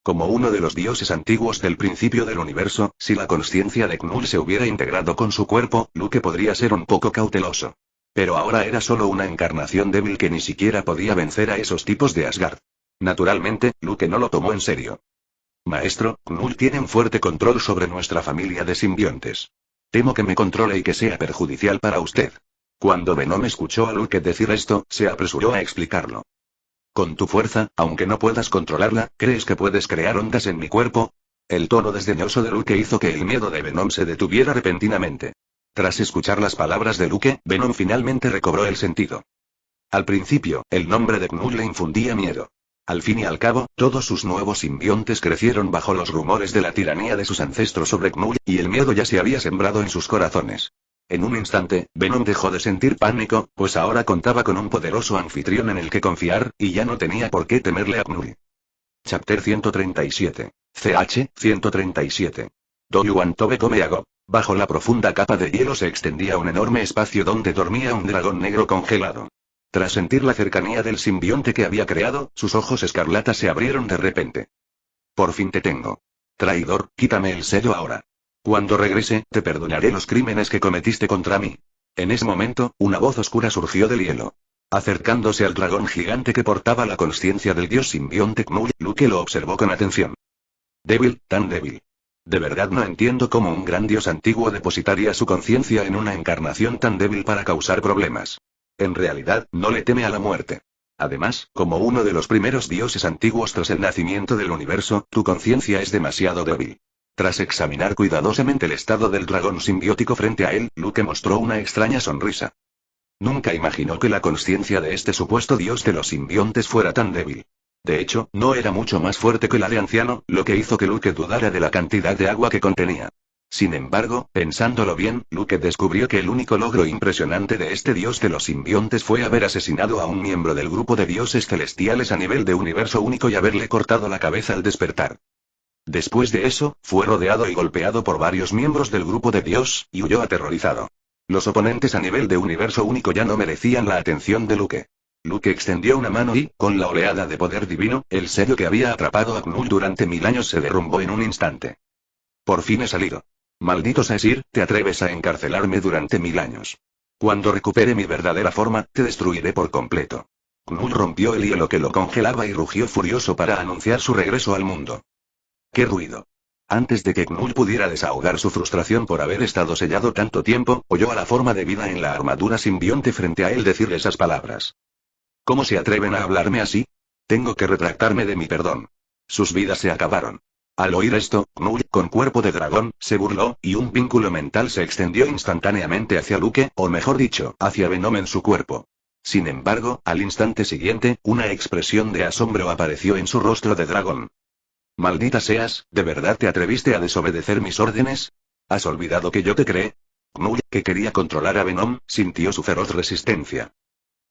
Como uno de los dioses antiguos del principio del universo, si la consciencia de Knull se hubiera integrado con su cuerpo, Luke podría ser un poco cauteloso. Pero ahora era solo una encarnación débil que ni siquiera podía vencer a esos tipos de Asgard. Naturalmente, Luke no lo tomó en serio. Maestro, Knull tiene un fuerte control sobre nuestra familia de simbiontes. Temo que me controle y que sea perjudicial para usted. Cuando Venom escuchó a Luke decir esto, se apresuró a explicarlo. Con tu fuerza, aunque no puedas controlarla, ¿crees que puedes crear ondas en mi cuerpo? El tono desdeñoso de Luke hizo que el miedo de Venom se detuviera repentinamente. Tras escuchar las palabras de Luke, Venom finalmente recobró el sentido. Al principio, el nombre de Knull le infundía miedo. Al fin y al cabo, todos sus nuevos simbiontes crecieron bajo los rumores de la tiranía de sus ancestros sobre Knull, y el miedo ya se había sembrado en sus corazones. En un instante, Venom dejó de sentir pánico, pues ahora contaba con un poderoso anfitrión en el que confiar, y ya no tenía por qué temerle a Knull. Chapter 137. CH 137. Do you want to become a god? Bajo la profunda capa de hielo se extendía un enorme espacio donde dormía un dragón negro congelado. Tras sentir la cercanía del simbionte que había creado, sus ojos escarlatas se abrieron de repente. Por fin te tengo. Traidor, quítame el sello ahora. Cuando regrese, te perdonaré los crímenes que cometiste contra mí. En ese momento, una voz oscura surgió del hielo. Acercándose al dragón gigante que portaba la consciencia del dios simbionte Knull, Luke lo observó con atención. Débil, tan débil. De verdad no entiendo cómo un gran dios antiguo depositaría su conciencia en una encarnación tan débil para causar problemas. En realidad, no le teme a la muerte. Además, como uno de los primeros dioses antiguos tras el nacimiento del universo, tu conciencia es demasiado débil. Tras examinar cuidadosamente el estado del dragón simbiótico frente a él, Luke mostró una extraña sonrisa. Nunca imaginó que la consciencia de este supuesto dios de los simbiontes fuera tan débil. De hecho, no era mucho más fuerte que la de anciano, lo que hizo que Luke dudara de la cantidad de agua que contenía. Sin embargo, pensándolo bien, Luke descubrió que el único logro impresionante de este dios de los simbiontes fue haber asesinado a un miembro del grupo de dioses celestiales a nivel de universo único y haberle cortado la cabeza al despertar. Después de eso, fue rodeado y golpeado por varios miembros del grupo de Dios, y huyó aterrorizado. Los oponentes a nivel de universo único ya no merecían la atención de Luke. Luke extendió una mano y, con la oleada de poder divino, el sello que había atrapado a Knull durante 1000 años se derrumbó en un instante. Por fin he salido. Maldito Saesir, te atreves a encarcelarme durante 1000 años. Cuando recupere mi verdadera forma, te destruiré por completo. Knull rompió el hielo que lo congelaba y rugió furioso para anunciar su regreso al mundo. ¡Qué ruido! Antes de que Knull pudiera desahogar su frustración por haber estado sellado tanto tiempo, oyó a la forma de vida en la armadura simbionte frente a él decir esas palabras. ¿Cómo se atreven a hablarme así? Tengo que retractarme de mi perdón. Sus vidas se acabaron. Al oír esto, Knull, con cuerpo de dragón, se burló, y un vínculo mental se extendió instantáneamente hacia Luke, o mejor dicho, hacia Venom en su cuerpo. Sin embargo, al instante siguiente, una expresión de asombro apareció en su rostro de dragón. Maldita seas, ¿de verdad te atreviste a desobedecer mis órdenes? ¿Has olvidado que yo te creé? Knull, que quería controlar a Venom, sintió su feroz resistencia.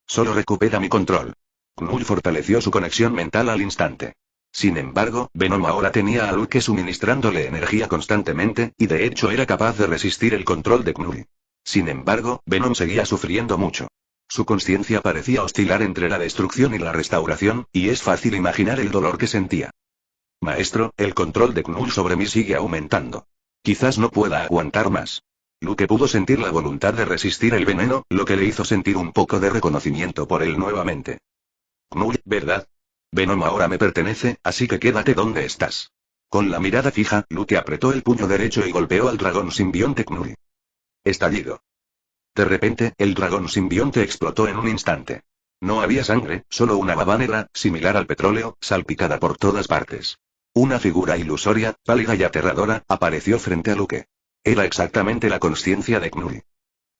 Solo recupera mi control. Knull fortaleció su conexión mental al instante. Sin embargo, Venom ahora tenía a Luke suministrándole energía constantemente, y de hecho era capaz de resistir el control de Knull. Sin embargo, Venom seguía sufriendo mucho. Su consciencia parecía oscilar entre la destrucción y la restauración, y es fácil imaginar el dolor que sentía. Maestro, el control de Knull sobre mí sigue aumentando. Quizás no pueda aguantar más. Luke pudo sentir la voluntad de resistir el veneno, lo que le hizo sentir un poco de reconocimiento por él nuevamente. Knull, ¿verdad? Venom ahora me pertenece, así que quédate donde estás. Con la mirada fija, Luke apretó el puño derecho y golpeó al dragón simbionte Knull. Estallido. De repente, el dragón simbionte explotó en un instante. No había sangre, solo una baba negra, similar al petróleo, salpicada por todas partes. Una figura ilusoria, pálida y aterradora, apareció frente a Luke. Era exactamente la consciencia de Knull.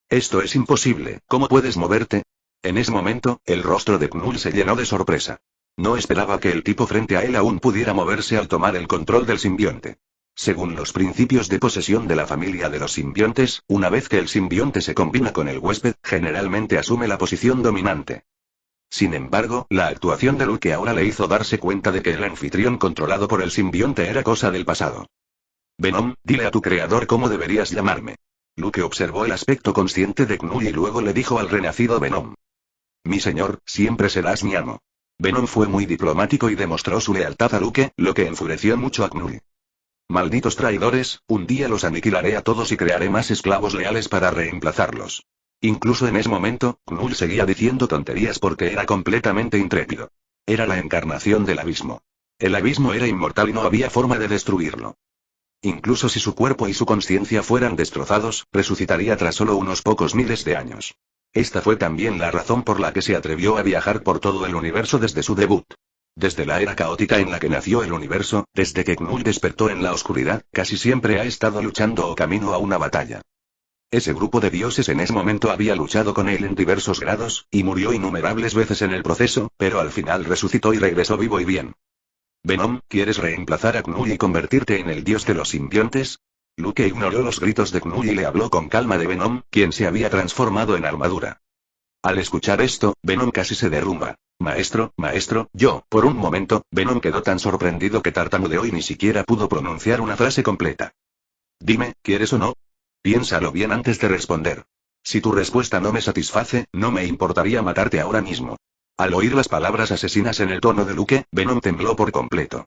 Esto es imposible, ¿cómo puedes moverte? En ese momento, el rostro de Knull se llenó de sorpresa. No esperaba que el tipo frente a él aún pudiera moverse al tomar el control del simbionte. Según los principios de posesión de la familia de los simbiontes, una vez que el simbionte se combina con el huésped, generalmente asume la posición dominante. Sin embargo, la actuación de Luke ahora le hizo darse cuenta de que el anfitrión controlado por el simbionte era cosa del pasado. Venom, dile a tu creador cómo deberías llamarme. Luke observó el aspecto consciente de Knull y luego le dijo al renacido Venom. Mi señor, siempre serás mi amo. Venom fue muy diplomático y demostró su lealtad a Luke, lo que enfureció mucho a Knull. Malditos traidores, un día los aniquilaré a todos y crearé más esclavos leales para reemplazarlos. Incluso en ese momento, Knull seguía diciendo tonterías porque era completamente intrépido. Era la encarnación del abismo. El abismo era inmortal y no había forma de destruirlo. Incluso si su cuerpo y su conciencia fueran destrozados, resucitaría tras solo unos pocos miles de años. Esta fue también la razón por la que se atrevió a viajar por todo el universo desde su debut. Desde la era caótica en la que nació el universo, desde que Knull despertó en la oscuridad, casi siempre ha estado luchando o camino a una batalla. Ese grupo de dioses en ese momento había luchado con él en diversos grados, y murió innumerables veces en el proceso, pero al final resucitó y regresó vivo y bien. Venom, ¿quieres reemplazar a Knull y convertirte en el dios de los simbiontes? Luke ignoró los gritos de Knull y le habló con calma de Venom, quien se había transformado en armadura. Al escuchar esto, Venom casi se derrumba. Maestro, por un momento, Venom quedó tan sorprendido que tartamudeó y ni siquiera pudo pronunciar una frase completa. Dime, ¿quieres o no? Piénsalo bien antes de responder. Si tu respuesta no me satisface, no me importaría matarte ahora mismo. Al oír las palabras asesinas en el tono de Luke, Venom tembló por completo.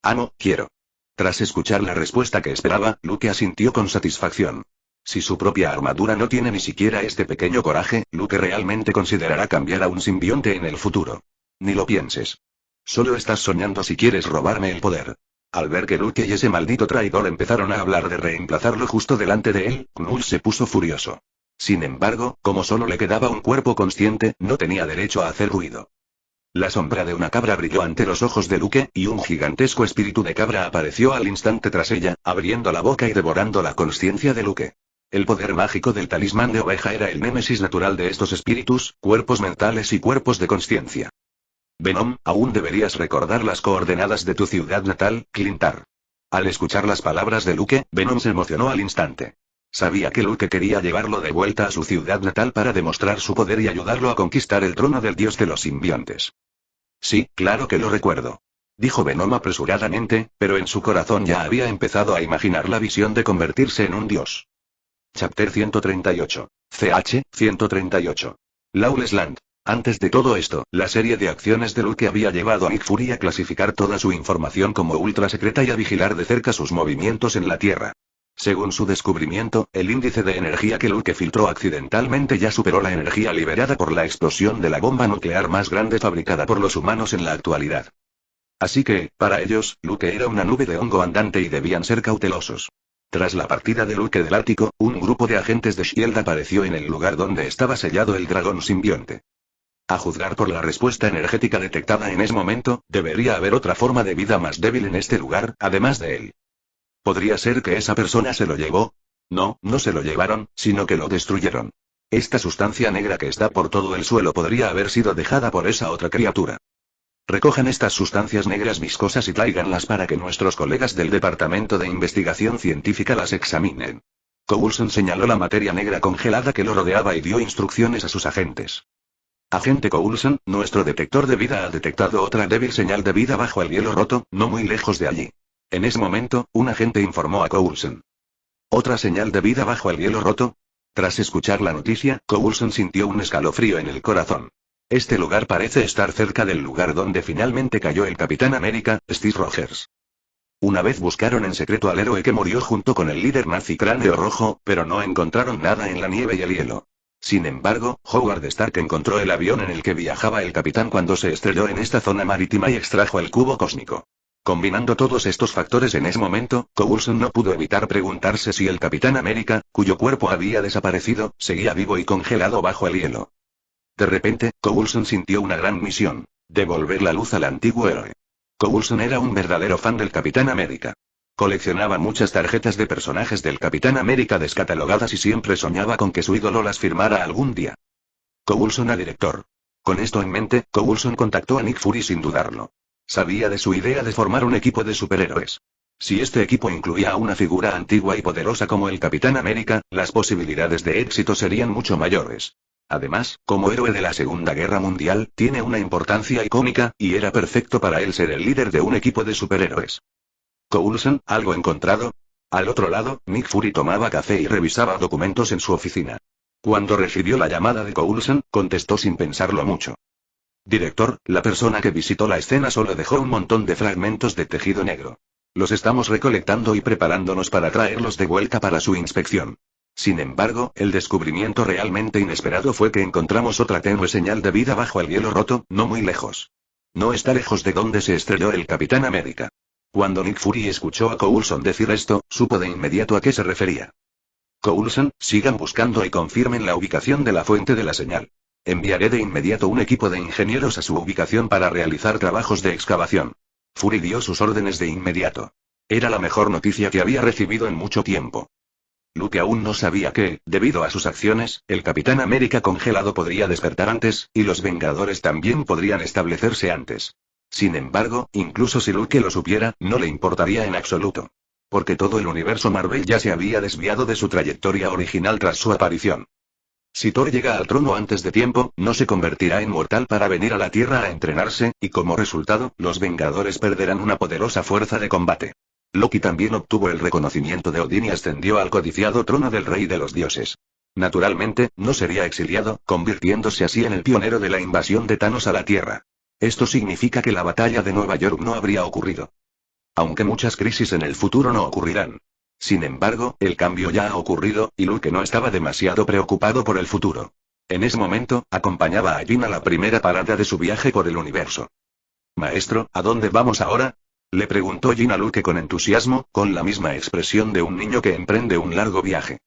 Amo, quiero. Tras escuchar la respuesta que esperaba, Luke asintió con satisfacción. Si su propia armadura no tiene ni siquiera este pequeño coraje, Luke realmente considerará cambiar a un simbionte en el futuro. Ni lo pienses. Solo estás soñando si quieres robarme el poder. Al ver que Luke y ese maldito traidor empezaron a hablar de reemplazarlo justo delante de él, Knull se puso furioso. Sin embargo, como solo le quedaba un cuerpo consciente, no tenía derecho a hacer ruido. La sombra de una cabra brilló ante los ojos de Luke, y un gigantesco espíritu de cabra apareció al instante tras ella, abriendo la boca y devorando la consciencia de Luke. El poder mágico del talismán de oveja era el némesis natural de estos espíritus, cuerpos mentales y cuerpos de consciencia. Venom, aún deberías recordar las coordenadas de tu ciudad natal, Clintar. Al escuchar las palabras de Luke, Venom se emocionó al instante. Sabía que Luke quería llevarlo de vuelta a su ciudad natal para demostrar su poder y ayudarlo a conquistar el trono del dios de los simbiontes. Sí, claro que lo recuerdo. Dijo Venom apresuradamente, pero en su corazón ya había empezado a imaginar la visión de convertirse en un dios. Chapter 138. CH, 138. Lawless Land. Antes de todo esto, la serie de acciones de Luke había llevado a Nick Fury a clasificar toda su información como ultra secreta y a vigilar de cerca sus movimientos en la Tierra. Según su descubrimiento, el índice de energía que Luke filtró accidentalmente ya superó la energía liberada por la explosión de la bomba nuclear más grande fabricada por los humanos en la actualidad. Así que, para ellos, Luke era una nube de hongo andante y debían ser cautelosos. Tras la partida de Luke del ático, un grupo de agentes de S.H.I.E.L.D. apareció en el lugar donde estaba sellado el dragón simbionte. A juzgar por la respuesta energética detectada en ese momento, debería haber otra forma de vida más débil en este lugar, además de él. ¿Podría ser que esa persona se lo llevó? No, no se lo llevaron, sino que lo destruyeron. Esta sustancia negra que está por todo el suelo podría haber sido dejada por esa otra criatura. Recojan estas sustancias negras viscosas y tráiganlas para que nuestros colegas del Departamento de Investigación Científica las examinen. Coulson señaló la materia negra congelada que lo rodeaba y dio instrucciones a sus agentes. Agente Coulson, nuestro detector de vida ha detectado otra débil señal de vida bajo el hielo roto, no muy lejos de allí. En ese momento, un agente informó a Coulson. ¿Otra señal de vida bajo el hielo roto? Tras escuchar la noticia, Coulson sintió un escalofrío en el corazón. Este lugar parece estar cerca del lugar donde finalmente cayó el Capitán América, Steve Rogers. Una vez buscaron en secreto al héroe que murió junto con el líder nazi Cráneo Rojo, pero no encontraron nada en la nieve y el hielo. Sin embargo, Howard Stark encontró el avión en el que viajaba el capitán cuando se estrelló en esta zona marítima y extrajo el cubo cósmico. Combinando todos estos factores en ese momento, Coulson no pudo evitar preguntarse si el Capitán América, cuyo cuerpo había desaparecido, seguía vivo y congelado bajo el hielo. De repente, Coulson sintió una gran misión: devolver la luz al antiguo héroe. Coulson era un verdadero fan del Capitán América. Coleccionaba muchas tarjetas de personajes del Capitán América descatalogadas y siempre soñaba con que su ídolo las firmara algún día. Coulson a director. Con esto en mente, Coulson contactó a Nick Fury sin dudarlo. Sabía de su idea de formar un equipo de superhéroes. Si este equipo incluía a una figura antigua y poderosa como el Capitán América, las posibilidades de éxito serían mucho mayores. Además, como héroe de la Segunda Guerra Mundial, tiene una importancia icónica, y era perfecto para él ser el líder de un equipo de superhéroes. Coulson, ¿algo encontrado? Al otro lado, Nick Fury tomaba café y revisaba documentos en su oficina. Cuando recibió la llamada de Coulson, contestó sin pensarlo mucho. Director, la persona que visitó la escena solo dejó un montón de fragmentos de tejido negro. Los estamos recolectando y preparándonos para traerlos de vuelta para su inspección. Sin embargo, el descubrimiento realmente inesperado fue que encontramos otra tenue señal de vida bajo el hielo roto, no muy lejos. No está lejos de donde se estrelló el Capitán América. Cuando Nick Fury escuchó a Coulson decir esto, supo de inmediato a qué se refería. Coulson, sigan buscando y confirmen la ubicación de la fuente de la señal. Enviaré de inmediato un equipo de ingenieros a su ubicación para realizar trabajos de excavación. Fury dio sus órdenes de inmediato. Era la mejor noticia que había recibido en mucho tiempo. Luke aún no sabía que, debido a sus acciones, el Capitán América congelado podría despertar antes, y los Vengadores también podrían establecerse antes. Sin embargo, incluso si Luke lo supiera, no le importaría en absoluto. Porque todo el universo Marvel ya se había desviado de su trayectoria original tras su aparición. Si Thor llega al trono antes de tiempo, no se convertirá en mortal para venir a la Tierra a entrenarse, y como resultado, los Vengadores perderán una poderosa fuerza de combate. Loki también obtuvo el reconocimiento de Odín y ascendió al codiciado trono del Rey de los Dioses. Naturalmente, no sería exiliado, convirtiéndose así en el pionero de la invasión de Thanos a la Tierra. Esto significa que la batalla de Nueva York no habría ocurrido. Aunque muchas crisis en el futuro no ocurrirán. Sin embargo, el cambio ya ha ocurrido, y Luke no estaba demasiado preocupado por el futuro. En ese momento, acompañaba a Jean a la primera parada de su viaje por el universo. Maestro, ¿a dónde vamos ahora? Le preguntó Jean a Luke con entusiasmo, con la misma expresión de un niño que emprende un largo viaje.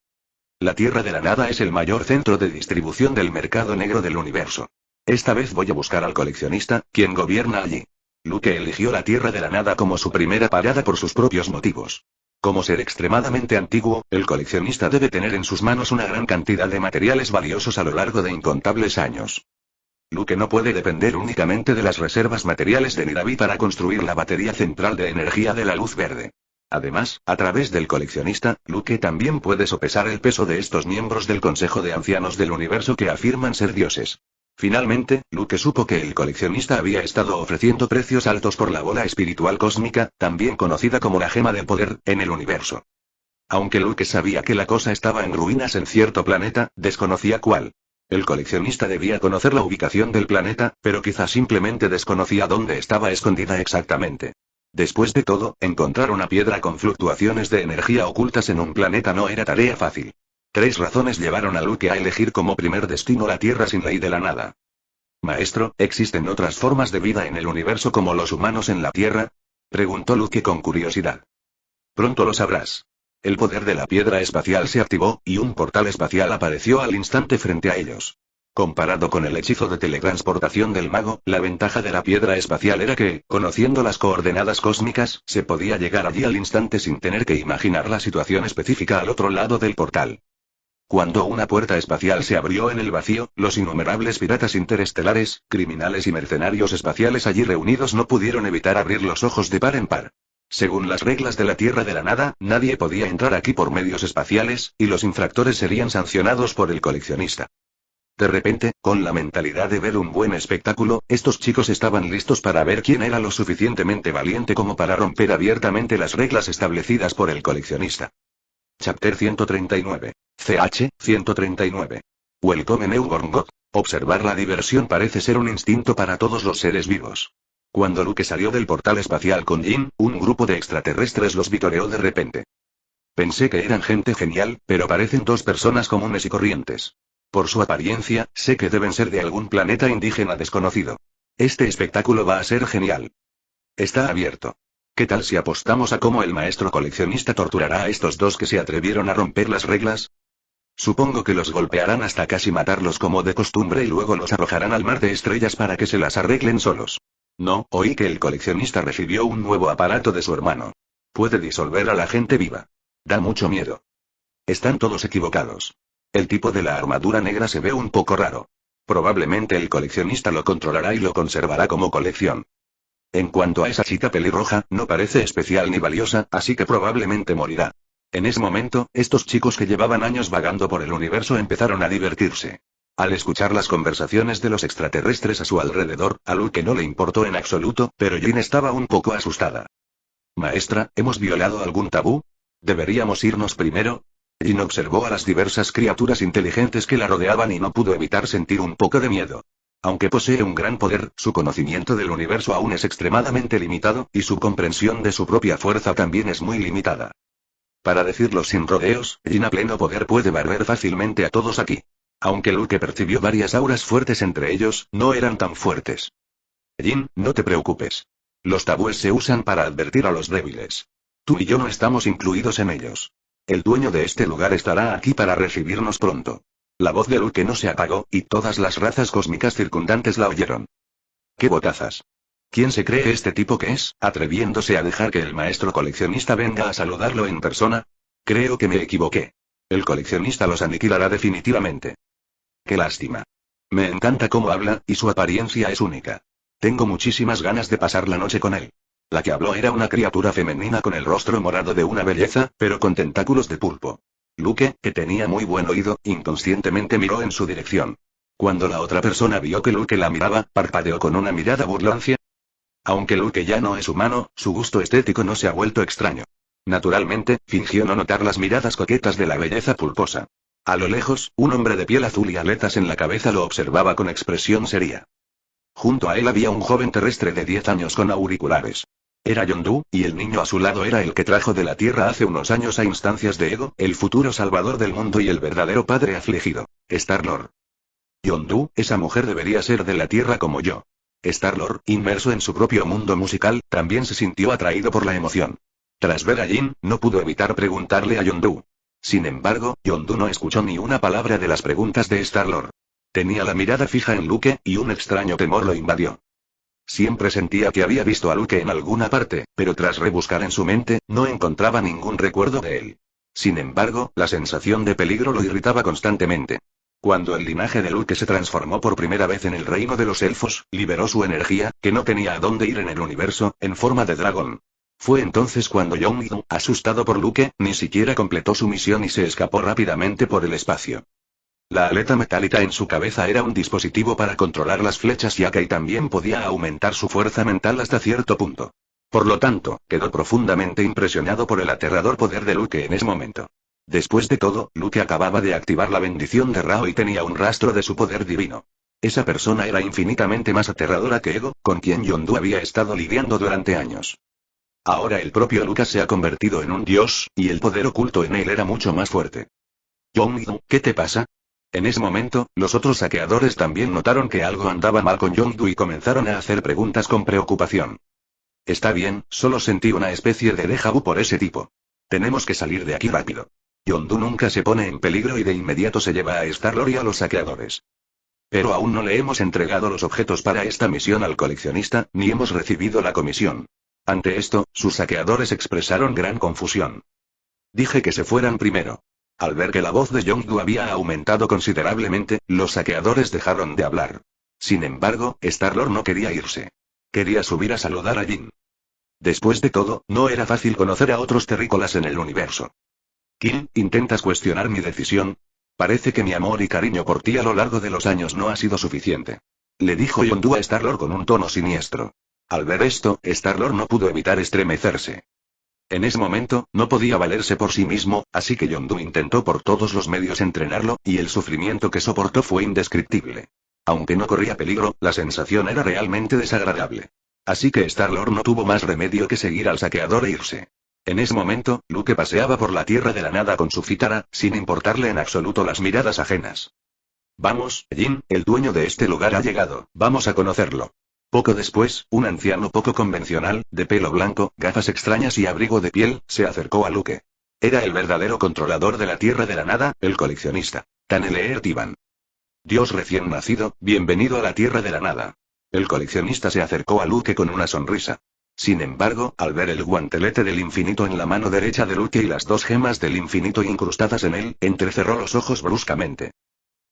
La Tierra de la Nada es el mayor centro de distribución del mercado negro del universo. Esta vez voy a buscar al coleccionista, quien gobierna allí. Luke eligió la Tierra de la Nada como su primera parada por sus propios motivos. Como ser extremadamente antiguo, el coleccionista debe tener en sus manos una gran cantidad de materiales valiosos a lo largo de incontables años. Luke no puede depender únicamente de las reservas materiales de Niravi para construir la batería central de energía de la luz verde. Además, a través del coleccionista, Luke también puede sopesar el peso de estos miembros del Consejo de Ancianos del Universo que afirman ser dioses. Finalmente, Luke supo que el coleccionista había estado ofreciendo precios altos por la bola espiritual cósmica, también conocida como la gema del poder, en el universo. Aunque Luke sabía que la cosa estaba en ruinas en cierto planeta, desconocía cuál. El coleccionista debía conocer la ubicación del planeta, pero quizá simplemente desconocía dónde estaba escondida exactamente. Después de todo, encontrar una piedra con fluctuaciones de energía ocultas en un planeta no era tarea fácil. 3 razones llevaron a Luke a elegir como primer destino la Tierra sin ley de la nada. Maestro, ¿existen otras formas de vida en el universo como los humanos en la Tierra? Preguntó Luke con curiosidad. Pronto lo sabrás. El poder de la piedra espacial se activó, y un portal espacial apareció al instante frente a ellos. Comparado con el hechizo de teletransportación del mago, la ventaja de la piedra espacial era que, conociendo las coordenadas cósmicas, se podía llegar allí al instante sin tener que imaginar la situación específica al otro lado del portal. Cuando una puerta espacial se abrió en el vacío, los innumerables piratas interestelares, criminales y mercenarios espaciales allí reunidos no pudieron evitar abrir los ojos de par en par. Según las reglas de la Tierra de la Nada, nadie podía entrar aquí por medios espaciales, y los infractores serían sancionados por el coleccionista. De repente, con la mentalidad de ver un buen espectáculo, estos chicos estaban listos para ver quién era lo suficientemente valiente como para romper abiertamente las reglas establecidas por el coleccionista. Chapter 139. CH 139. Welcome Newborn God. Observar la diversión parece ser un instinto para todos los seres vivos. Cuando Luke salió del portal espacial con Jean, un grupo de extraterrestres los vitoreó de repente. Pensé que eran gente genial, pero parecen 2 personas comunes y corrientes. Por su apariencia, sé que deben ser de algún planeta indígena desconocido. Este espectáculo va a ser genial. Está abierto. ¿Qué tal si apostamos a cómo el maestro coleccionista torturará a estos dos que se atrevieron a romper las reglas? Supongo que los golpearán hasta casi matarlos como de costumbre y luego los arrojarán al mar de estrellas para que se las arreglen solos. No, oí que el coleccionista recibió un nuevo aparato de su hermano. Puede disolver a la gente viva. Da mucho miedo. Están todos equivocados. El tipo de la armadura negra se ve un poco raro. Probablemente el coleccionista lo controlará y lo conservará como colección. En cuanto a esa chica pelirroja, no parece especial ni valiosa, así que probablemente morirá. En ese momento, estos chicos que llevaban años vagando por el universo empezaron a divertirse. Al escuchar las conversaciones de los extraterrestres a su alrededor, a Luke no le importó en absoluto, pero Jin estaba un poco asustada. Maestra, ¿hemos violado algún tabú? ¿Deberíamos irnos primero? Jin observó a las diversas criaturas inteligentes que la rodeaban y no pudo evitar sentir un poco de miedo. Aunque posee un gran poder, su conocimiento del universo aún es extremadamente limitado, y su comprensión de su propia fuerza también es muy limitada. Para decirlo sin rodeos, Jin a pleno poder puede barrer fácilmente a todos aquí. Aunque Luke percibió varias auras fuertes entre ellos, no eran tan fuertes. Jin, no te preocupes. Los tabúes se usan para advertir a los débiles. Tú y yo no estamos incluidos en ellos. El dueño de este lugar estará aquí para recibirnos pronto. La voz de Luke no se apagó, y todas las razas cósmicas circundantes la oyeron. ¡Qué botazas! ¿Quién se cree este tipo que es, atreviéndose a dejar que el maestro coleccionista venga a saludarlo en persona? Creo que me equivoqué. El coleccionista los aniquilará definitivamente. ¡Qué lástima! Me encanta cómo habla, y su apariencia es única. Tengo muchísimas ganas de pasar la noche con él. La que habló era una criatura femenina con el rostro morado de una belleza, pero con tentáculos de pulpo. Luke, que tenía muy buen oído, inconscientemente miró en su dirección. Cuando la otra persona vio que Luke la miraba, parpadeó con una mirada burlancia. Aunque Luke ya no es humano, su gusto estético no se ha vuelto extraño. Naturalmente, fingió no notar las miradas coquetas de la belleza pulposa. A lo lejos, un hombre de piel azul y aletas en la cabeza lo observaba con expresión seria. Junto a él había un joven terrestre de 10 años con auriculares. Era Yondu, y el niño a su lado era el que trajo de la Tierra hace unos años a instancias de Ego, el futuro salvador del mundo y el verdadero padre afligido, Star-Lord. Yondu, esa mujer debería ser de la Tierra como yo. Star-Lord, inmerso en su propio mundo musical, también se sintió atraído por la emoción. Tras ver a Jin, no pudo evitar preguntarle a Yondu. Sin embargo, Yondu no escuchó ni una palabra de las preguntas de Star-Lord. Tenía la mirada fija en Luke, y un extraño temor lo invadió. Siempre sentía que había visto a Luke en alguna parte, pero tras rebuscar en su mente, no encontraba ningún recuerdo de él. Sin embargo, la sensación de peligro lo irritaba constantemente. Cuando el linaje de Luke se transformó por primera vez en el reino de los elfos, liberó su energía, que no tenía a dónde ir en el universo, en forma de dragón. Fue entonces cuando Yondu, asustado por Luke, ni siquiera completó su misión y se escapó rápidamente por el espacio. La aleta metálica en su cabeza era un dispositivo para controlar las flechas Yaka y también podía aumentar su fuerza mental hasta cierto punto. Por lo tanto, quedó profundamente impresionado por el aterrador poder de Luke en ese momento. Después de todo, Luke acababa de activar la bendición de Rao y tenía un rastro de su poder divino. Esa persona era infinitamente más aterradora que Ego, con quien Yondu había estado lidiando durante años. Ahora el propio Luke se ha convertido en un dios, y el poder oculto en él era mucho más fuerte. Yondu, ¿qué te pasa? En ese momento, los otros saqueadores también notaron que algo andaba mal con Yondu y comenzaron a hacer preguntas con preocupación. Está bien, solo sentí una especie de déjà vu por ese tipo. Tenemos que salir de aquí rápido. Yondu nunca se pone en peligro y de inmediato se lleva a Star-Lord y a los saqueadores. Pero aún no le hemos entregado los objetos para esta misión al coleccionista, ni hemos recibido la comisión. Ante esto, sus saqueadores expresaron gran confusión. Dije que se fueran primero. Al ver que la voz de Yondu había aumentado considerablemente, los saqueadores dejaron de hablar. Sin embargo, Star-Lord no quería irse. Quería subir a saludar a Jin. Después de todo, no era fácil conocer a otros terrícolas en el universo. Jin, ¿intentas cuestionar mi decisión? Parece que mi amor y cariño por ti a lo largo de los años no ha sido suficiente. Le dijo Yondu a Star-Lord con un tono siniestro. Al ver esto, Star-Lord no pudo evitar estremecerse. En ese momento, no podía valerse por sí mismo, así que Yondu intentó por todos los medios entrenarlo, y el sufrimiento que soportó fue indescriptible. Aunque no corría peligro, la sensación era realmente desagradable. Así que Star-Lord no tuvo más remedio que seguir al saqueador e irse. En ese momento, Luke paseaba por la tierra de la nada con su cítara, sin importarle en absoluto las miradas ajenas. Vamos, Jin, el dueño de este lugar ha llegado, vamos a conocerlo. Poco después, un anciano poco convencional, de pelo blanco, gafas extrañas y abrigo de piel, se acercó a Luke. Era el verdadero controlador de la Tierra de la Nada, el coleccionista, Taneleer Tiban. Dios recién nacido, bienvenido a la Tierra de la Nada. El coleccionista se acercó a Luke con una sonrisa. Sin embargo, al ver el guantelete del infinito en la mano derecha de Luke y las dos gemas del infinito incrustadas en él, entrecerró los ojos bruscamente.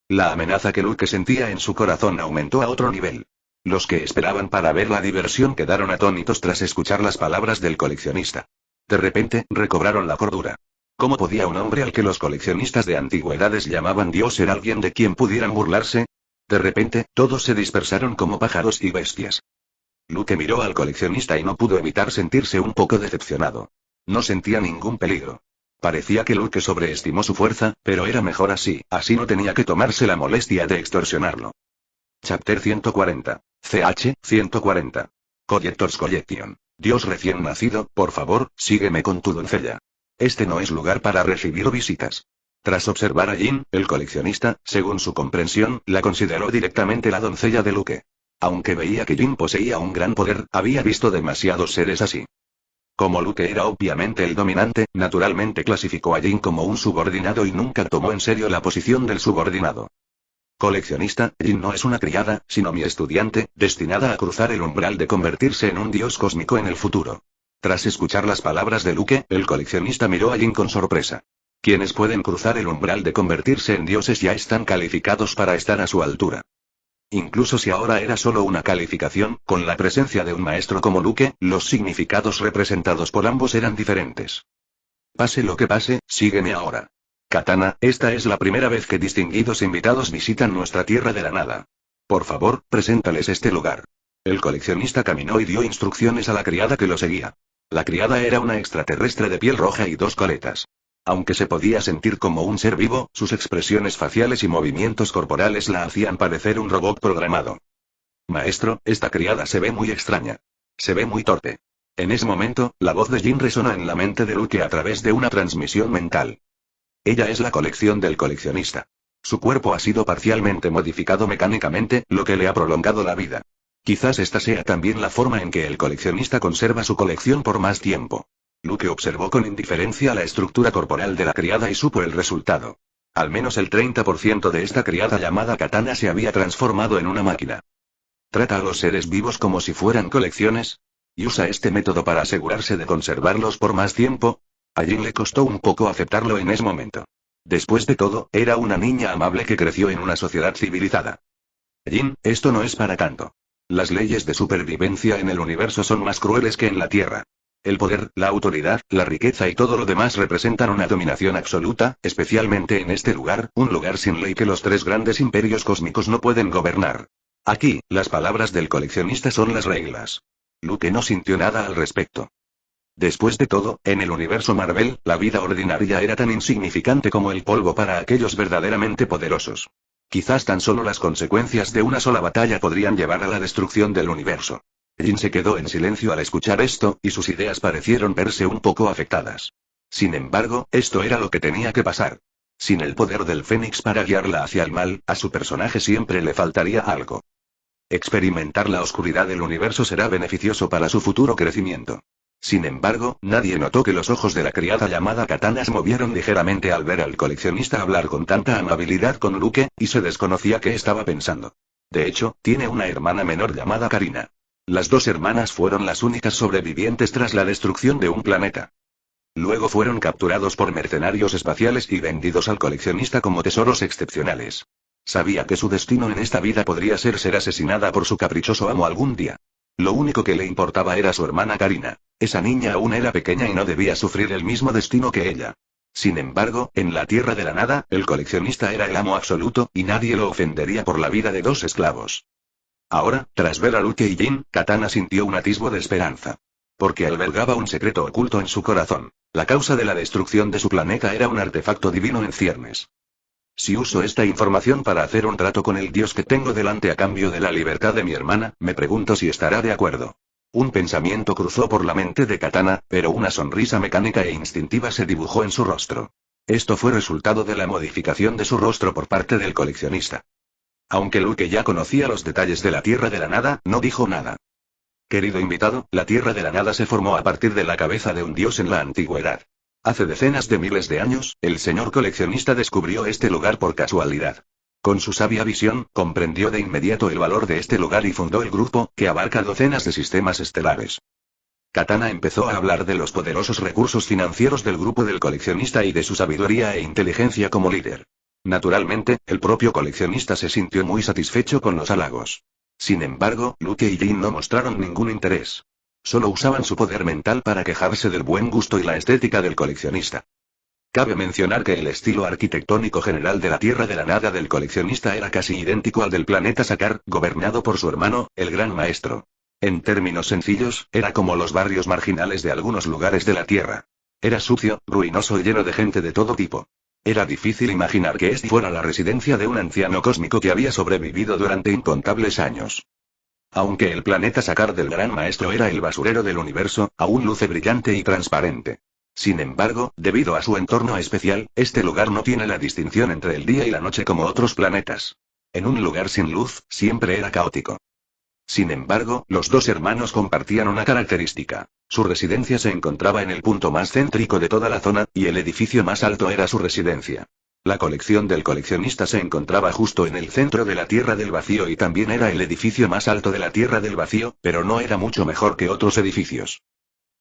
La amenaza que Luke sentía en su corazón aumentó a otro nivel. Los que esperaban para ver la diversión quedaron atónitos tras escuchar las palabras del coleccionista. De repente, recobraron la cordura. ¿Cómo podía un hombre al que los coleccionistas de antigüedades llamaban Dios ser alguien de quien pudieran burlarse? De repente, todos se dispersaron como pájaros y bestias. Luke miró al coleccionista y no pudo evitar sentirse un poco decepcionado. No sentía ningún peligro. Parecía que Luke sobreestimó su fuerza, pero era mejor así no tenía que tomarse la molestia de extorsionarlo. Chapter 140. CH 140. Collector's Collection. Dios recién nacido, por favor, sígueme con tu doncella. Este no es lugar para recibir visitas. Tras observar a Jin, el coleccionista, según su comprensión, la consideró directamente la doncella de Luke. Aunque veía que Jin poseía un gran poder, había visto demasiados seres así. Como Luke era obviamente el dominante, naturalmente clasificó a Jin como un subordinado y nunca tomó en serio la posición del subordinado. Coleccionista, Jin no es una criada, sino mi estudiante, destinada a cruzar el umbral de convertirse en un dios cósmico en el futuro. Tras escuchar las palabras de Luke, el coleccionista miró a Jin con sorpresa. Quienes pueden cruzar el umbral de convertirse en dioses ya están calificados para estar a su altura. Incluso si ahora era solo una calificación, con la presencia de un maestro como Luke, los significados representados por ambos eran diferentes. Pase lo que pase, sígueme ahora. Katana, esta es la primera vez que distinguidos invitados visitan nuestra Tierra de la Nada. Por favor, preséntales este lugar. El coleccionista caminó y dio instrucciones a la criada que lo seguía. La criada era una extraterrestre de piel roja y dos coletas. Aunque se podía sentir como un ser vivo, sus expresiones faciales y movimientos corporales la hacían parecer un robot programado. Maestro, esta criada se ve muy extraña. Se ve muy torpe. En ese momento, la voz de Jin resonó en la mente de Luke a través de una transmisión mental. Ella es la colección del coleccionista. Su cuerpo ha sido parcialmente modificado mecánicamente, lo que le ha prolongado la vida. Quizás esta sea también la forma en que el coleccionista conserva su colección por más tiempo. Luke observó con indiferencia la estructura corporal de la criada y supo el resultado. Al menos el 30% de esta criada llamada Katana se había transformado en una máquina. ¿Trata a los seres vivos como si fueran colecciones? ¿Y usa este método para asegurarse de conservarlos por más tiempo? A Jin le costó un poco aceptarlo en ese momento. Después de todo, era una niña amable que creció en una sociedad civilizada. Jin, esto no es para tanto. Las leyes de supervivencia en el universo son más crueles que en la Tierra. El poder, la autoridad, la riqueza y todo lo demás representan una dominación absoluta, especialmente en este lugar, un lugar sin ley que los tres grandes imperios cósmicos no pueden gobernar. Aquí, las palabras del coleccionista son las reglas. Luke no sintió nada al respecto. Después de todo, en el universo Marvel, la vida ordinaria era tan insignificante como el polvo para aquellos verdaderamente poderosos. Quizás tan solo las consecuencias de una sola batalla podrían llevar a la destrucción del universo. Jin se quedó en silencio al escuchar esto, y sus ideas parecieron verse un poco afectadas. Sin embargo, esto era lo que tenía que pasar. Sin el poder del Fénix para guiarla hacia el mal, a su personaje siempre le faltaría algo. Experimentar la oscuridad del universo será beneficioso para su futuro crecimiento. Sin embargo, nadie notó que los ojos de la criada llamada Katana se movieron ligeramente al ver al coleccionista hablar con tanta amabilidad con Luke, y se desconocía qué estaba pensando. De hecho, tiene una hermana menor llamada Karina. Las dos hermanas fueron las únicas sobrevivientes tras la destrucción de un planeta. Luego fueron capturados por mercenarios espaciales y vendidos al coleccionista como tesoros excepcionales. Sabía que su destino en esta vida podría ser asesinada por su caprichoso amo algún día. Lo único que le importaba era su hermana Karina. Esa niña aún era pequeña y no debía sufrir el mismo destino que ella. Sin embargo, en la Tierra de la Nada, el coleccionista era el amo absoluto, y nadie lo ofendería por la vida de dos esclavos. Ahora, tras ver a Luke y Jin, Katana sintió un atisbo de esperanza. Porque albergaba un secreto oculto en su corazón. La causa de la destrucción de su planeta era un artefacto divino en ciernes. Si uso esta información para hacer un trato con el dios que tengo delante a cambio de la libertad de mi hermana, me pregunto si estará de acuerdo. Un pensamiento cruzó por la mente de Katana, pero una sonrisa mecánica e instintiva se dibujó en su rostro. Esto fue resultado de la modificación de su rostro por parte del coleccionista. Aunque Luke ya conocía los detalles de la Tierra de la Nada, no dijo nada. Querido invitado, la Tierra de la Nada se formó a partir de la cabeza de un dios en la antigüedad. Hace decenas de miles de años, el señor coleccionista descubrió este lugar por casualidad. Con su sabia visión, comprendió de inmediato el valor de este lugar y fundó el grupo, que abarca docenas de sistemas estelares. Katana empezó a hablar de los poderosos recursos financieros del grupo del coleccionista y de su sabiduría e inteligencia como líder. Naturalmente, el propio coleccionista se sintió muy satisfecho con los halagos. Sin embargo, Luke y Jin no mostraron ningún interés. Solo usaban su poder mental para quejarse del buen gusto y la estética del coleccionista. Cabe mencionar que el estilo arquitectónico general de la Tierra de la Nada del coleccionista era casi idéntico al del planeta Sakar, gobernado por su hermano, el Gran Maestro. En términos sencillos, era como los barrios marginales de algunos lugares de la Tierra. Era sucio, ruinoso y lleno de gente de todo tipo. Era difícil imaginar que esta fuera la residencia de un anciano cósmico que había sobrevivido durante incontables años. Aunque el planeta Sakar del Gran Maestro era el basurero del universo, aún luce brillante y transparente. Sin embargo, debido a su entorno especial, este lugar no tiene la distinción entre el día y la noche como otros planetas. En un lugar sin luz, siempre era caótico. Sin embargo, los dos hermanos compartían una característica. Su residencia se encontraba en el punto más céntrico de toda la zona, y el edificio más alto era su residencia. La colección del coleccionista se encontraba justo en el centro de la Tierra del Vacío y también era el edificio más alto de la Tierra del Vacío, pero no era mucho mejor que otros edificios.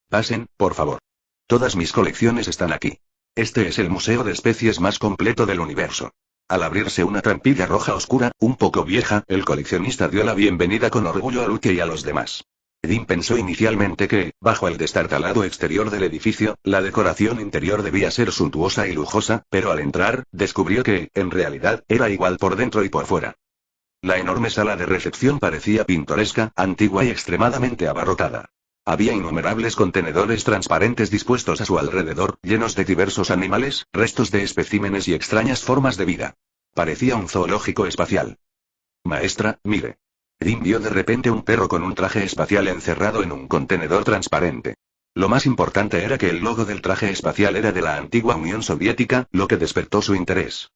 Pasen, por favor. Todas mis colecciones están aquí. Este es el museo de especies más completo del universo. Al abrirse una trampilla roja oscura, un poco vieja, el coleccionista dio la bienvenida con orgullo a Luke y a los demás. Jin pensó inicialmente que, bajo el destartalado exterior del edificio, la decoración interior debía ser suntuosa y lujosa, pero al entrar, descubrió que, en realidad, era igual por dentro y por fuera. La enorme sala de recepción parecía pintoresca, antigua y extremadamente abarrotada. Había innumerables contenedores transparentes dispuestos a su alrededor, llenos de diversos animales, restos de especímenes y extrañas formas de vida. Parecía un zoológico espacial. Maestra, mire. Jin vio de repente un perro con un traje espacial encerrado en un contenedor transparente. Lo más importante era que el logo del traje espacial era de la antigua Unión Soviética, lo que despertó su interés.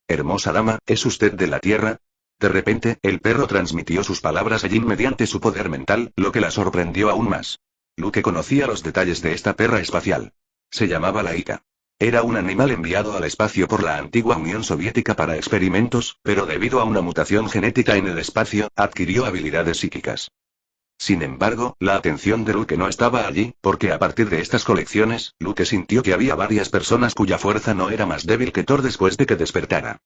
Hermosa dama, ¿es usted de la Tierra? De repente, el perro transmitió sus palabras a Jin mediante su poder mental, lo que la sorprendió aún más. Luke conocía los detalles de esta perra espacial. Se llamaba Laika. Era un animal enviado al espacio por la antigua Unión Soviética para experimentos, pero debido a una mutación genética en el espacio, adquirió habilidades psíquicas. Sin embargo, la atención de Luke no estaba allí, porque a partir de estas colecciones, Luke sintió que había varias personas cuya fuerza no era más débil que Thor después de que despertara.